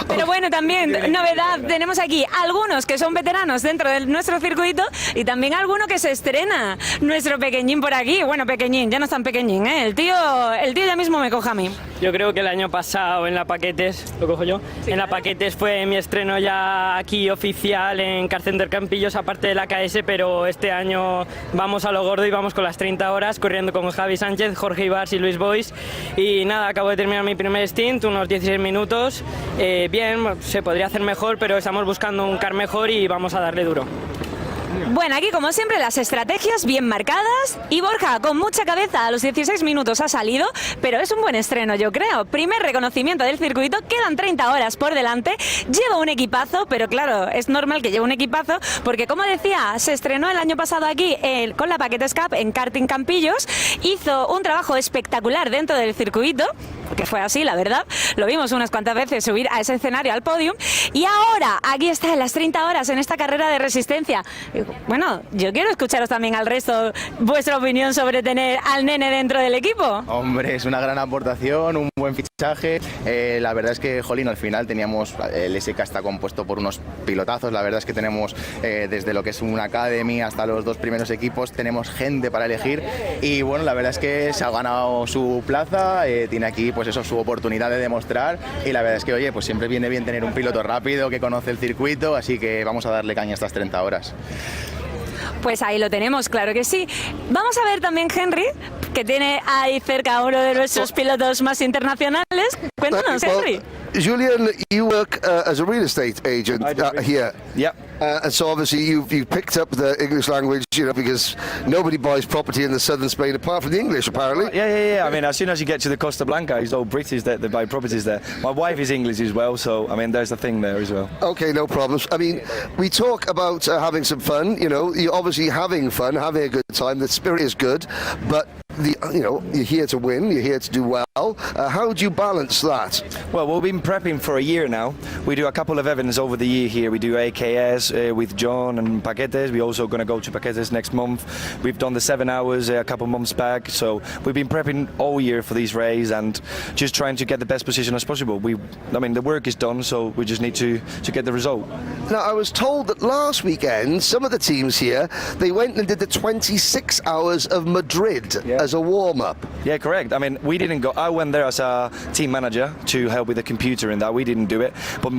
Pero bueno, también, novedad, tenemos aquí algunos algunos que son veteranos dentro de nuestro circuito y también alguno que se estrena. Nuestro pequeñín por aquí, bueno, pequeñín, ya no es tan pequeñín, ¿eh? El tío ya mismo me coge a mí. Yo creo que el año pasado en la Paquetes, ¿lo cojo yo? Sí, en la Paquetes fue mi estreno ya aquí oficial en KartCenter Campillos, aparte de la KS, pero este año vamos a lo gordo y vamos con las 30 horas, corriendo con Javi Sánchez, Jorge Ibars y Luis Bois. Y nada, acabo de terminar mi primer stint, unos 16 minutos. Bien, se podría hacer mejor, pero estamos buscando un car mejor y vamos a darle duro. Bueno, aquí como siempre las estrategias bien marcadas y Borja con mucha cabeza a los 16 minutos ha salido, pero es un buen estreno yo creo. Primer reconocimiento del circuito, quedan 30 horas por delante, lleva un equipazo, pero claro, es normal que lleve un equipazo porque como decía, se estrenó el año pasado aquí con la Paquetes Cup en Karting Campillos, hizo un trabajo espectacular dentro del circuito, que fue así la verdad, lo vimos unas cuantas veces subir a ese escenario al podium y ahora aquí está en las 30 horas en esta carrera de resistencia. Bueno, yo quiero escucharos también al resto vuestra opinión sobre tener al nene dentro del equipo. Hombre, es una gran aportación, un buen fichaje. La verdad es que, jolín, al final teníamos, el SK está compuesto por unos pilotazos, la verdad es que tenemos desde lo que es una academy hasta los dos primeros equipos, tenemos gente para elegir y bueno, la verdad es que se ha ganado su plaza, tiene aquí pues eso, su oportunidad de demostrar y la verdad es que, oye, pues siempre viene bien tener un piloto rápido que conoce el circuito, así que vamos a darle caña a estas 30 horas. Pues ahí lo tenemos, claro que sí. Vamos a ver también Henry, que tiene ahí cerca a uno de nuestros pilotos más internacionales. Cuéntanos, Henry. Julian, you work as a real estate agent here. Yeah. And so obviously you've picked up the English language, you know, because nobody buys property in the southern Spain apart from the English, apparently. Yeah. I mean, as soon as you get to the Costa Blanca, it's all British that buy properties there. My wife is English as well, so I mean, there's a thing there as well. Okay, no problems. I mean, we talk about having some fun. You know, you're obviously having fun, having a good time. The spirit is good, but you're here to win. You're here to do well. How do you balance that? Well, we've been prepping for a year now. We do a couple of events over the year here. We do AKS with John and Paquetes. We're also going to go to Paquetes next month. We've done the 7 hours a couple of months back. So we've been prepping all year for these races and just trying to get the best position as possible. The work is done, so we just need to get the result. Now, I was told that last weekend, some of the teams here, they went and did the 26 hours of Madrid as a warm-up. Yeah, correct. I mean, we didn't go. I went there as a team manager to help with the computer and that. We didn't do it. But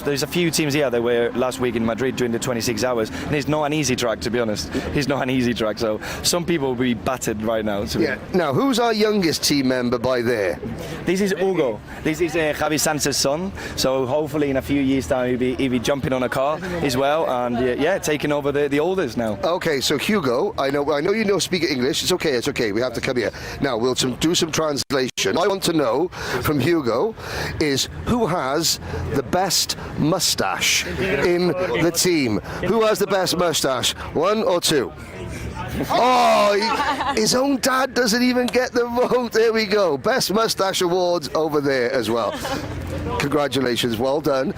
there's a few teams here that were last week in Madrid doing the 26 hours. And it's not an easy track, to be honest. It's not an easy track. So some people will be battered right now. Now, who's our youngest team member by there? This is Hugo. This is Javi Sanchez's son. So hopefully in a few years' time he'll be jumping on a car as well. And taking over the oldest now. Okay, so Hugo, I know you don't speak English. It's okay. We have to come here. Now, we'll do some translation. I want to know from Hugo is who has the best mustache in the team? Who has the best mustache? 1 or 2? Oh, his own dad doesn't even get the vote. There we go. Best mustache awards over there as well. Congratulations, well done.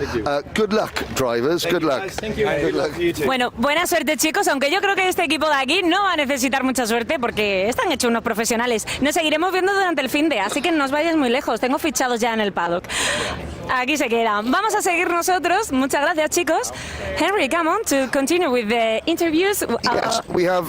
Good luck, drivers. Good luck. Thank you. Good luck. Bueno, buena suerte chicos, aunque yo creo que este equipo de aquí no va a necesitar mucha suerte porque están hechos unos profesionales. Nos seguiremos viendo durante el fin de, así que no os vayáis muy lejos. Tengo fichados ya en el paddock. Aquí se quedan. Vamos a seguir nosotros. Muchas gracias, chicos. Henry, come on to continue with the interviews. Yes,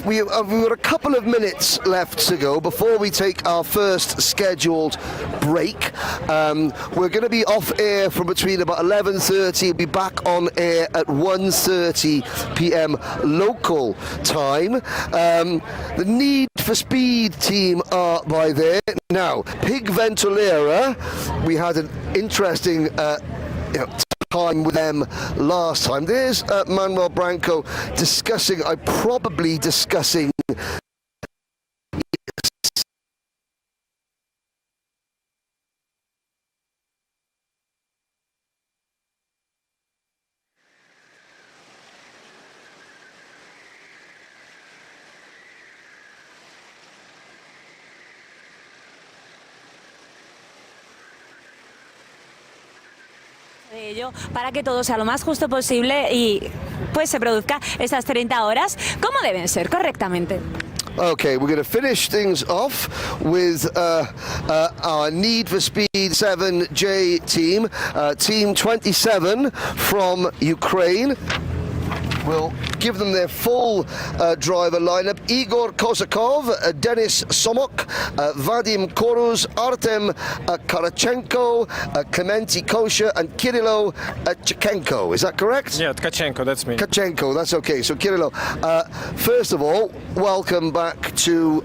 we've got a couple of minutes left to go before we take our first scheduled break. We're going to be off air from between about 11:30. We'll be back on air at 1:30 p.m. local time. The Need for Speed team are by there. Now, Pig Ventolera, we had an interesting time with them last time. There's Manuel Branco discussing de ello para que todo sea lo más justo posible y pues se produzca estas 30 horas como deben ser correctamente. Okay, we're going to finish things off with our Need for Speed 7J team, Team 27 from Ukraine. We'll give them their full driver lineup. Igor Kozakov, Denis Somok, Vadim Koruz, Artem Karachenko, Clementi Kosha, and Kirilo Tchechenko. Is that correct? Yeah, Tkachenko, that's me. Tkachenko, that's okay. So Kirilo, first of all, welcome back to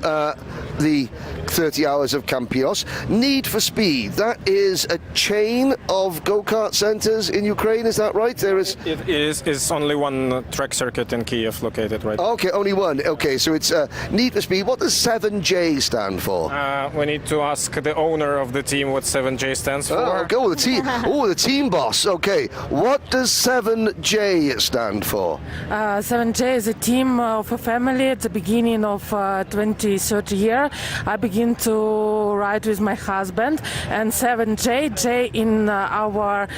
the 30 Hours of Campillos. Need for Speed, that is a chain of go-kart centers in Ukraine, is that right? There is. It is. It's only one track circuit in Kiev located, right? Okay, only one. Okay, so it's Need for Speed. What does 7J stand for? We need to ask the owner of the team what 7J stands for. Oh, go with the team. Oh, the team boss. Okay, what does 7J stand for? 7J is a team of a family. At the beginning of 2030 year, I begin to ride with my husband, and 7J, J in our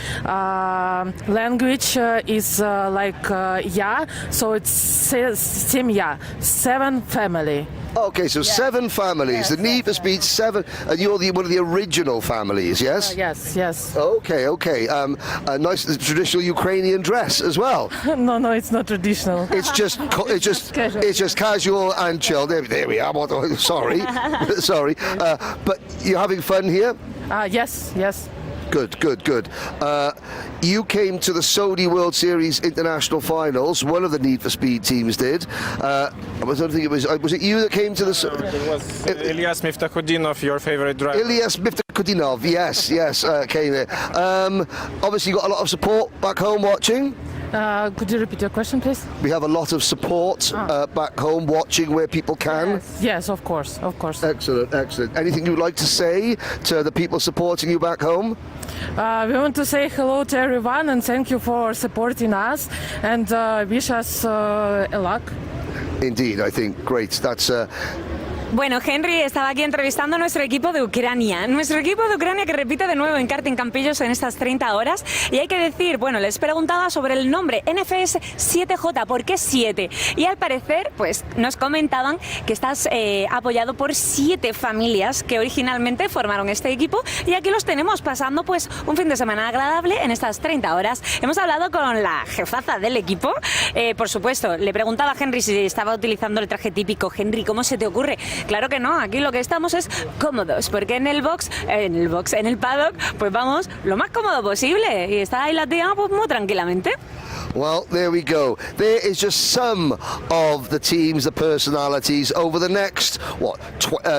language is like ya, so it's Semya, 7 family. Okay, so 7 families. The Need for Speed 7, and you're one of the original families, yes? Yes. Okay. A nice traditional Ukrainian dress as well. No, it's not traditional. It's just casual and chill. There we are. Sorry. But you're having fun here? Yes. Good. You came to the Saudi World Series International Finals. One of the Need for Speed teams did. I don't think it was. Was it you that came to the? It was Ilyas Miftakudinov, your favorite driver. Ilyas Miftakudinov, yes, came there. Obviously, you got a lot of support back home watching. Could you repeat your question, please? We have a lot of support back home watching where people can. Yes, of course. Excellent. Anything you'd like to say to the people supporting you back home? We want to say hello to everyone and thank you for supporting us and wish us a luck. Indeed, I think great. That's. Bueno, Henry estaba aquí entrevistando a nuestro equipo de Ucrania. Nuestro equipo de Ucrania que repite de nuevo en Karting Campillos en estas 30 horas. Y hay que decir, bueno, les preguntaba sobre el nombre NFS 7J, ¿por qué 7? Y al parecer, pues nos comentaban que estás apoyado por 7 familias que originalmente formaron este equipo. Y aquí los tenemos pasando pues un fin de semana agradable en estas 30 horas. Hemos hablado con la jefaza del equipo. Por supuesto, le preguntaba a Henry si estaba utilizando el traje típico. Henry, ¿cómo se te ocurre? Claro que no, aquí lo que estamos es cómodos, porque en el paddock, pues vamos lo más cómodo posible y está ahí la tía pues muy tranquilamente. Well, there we go. There is just some of the teams, the personalities. Over the next,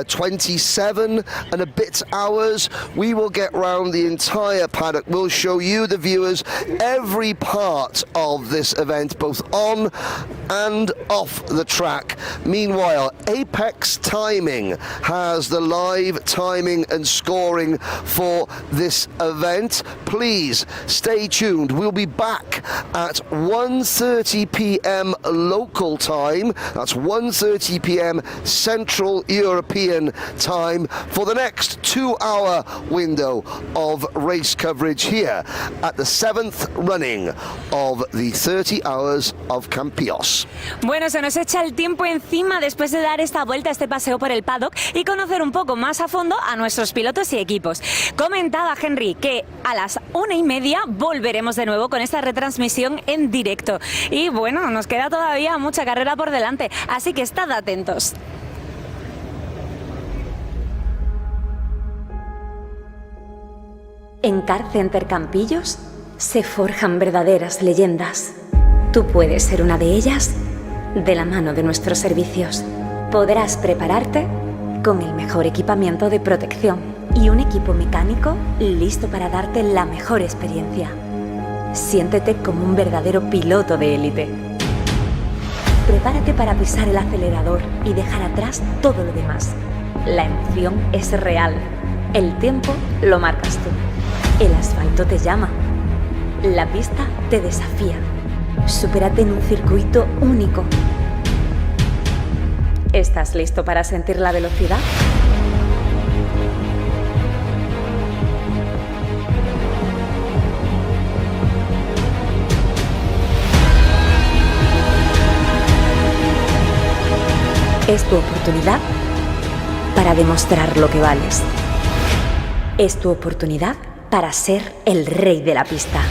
27 and a bit hours, we will get round the entire paddock. We'll show you, the viewers, every part of this event, both on and off the track. Meanwhile, Apex Timing has the live timing and scoring for this event. Please stay tuned. We'll be back at 1:30 p.m. local time. That's 1:30 p.m. Central European time for the next 2-hour window of race coverage here at the 7th running of the 30 Hours of Campillos. Bueno, se nos echa el tiempo encima después de dar esta vuelta, este paseo por el paddock y conocer un poco más a fondo a nuestros pilotos y equipos. Comentaba Henry que a las 1:30 volveremos de nuevo con esta retransmisión en directo. Y bueno, nos queda todavía mucha carrera por delante, así que estad atentos. En KartCenter Campillos se forjan verdaderas leyendas. Tú puedes ser una de ellas de la mano de nuestros servicios. Podrás prepararte con el mejor equipamiento de protección y un equipo mecánico listo para darte la mejor experiencia. Siéntete como un verdadero piloto de élite. Prepárate para pisar el acelerador y dejar atrás todo lo demás. La emoción es real. El tiempo lo marcas tú. El asfalto te llama. La pista te desafía. Supérate en un circuito único. ¿Estás listo para sentir la velocidad? Es tu oportunidad para demostrar lo que vales. Es tu oportunidad para ser el rey de la pista.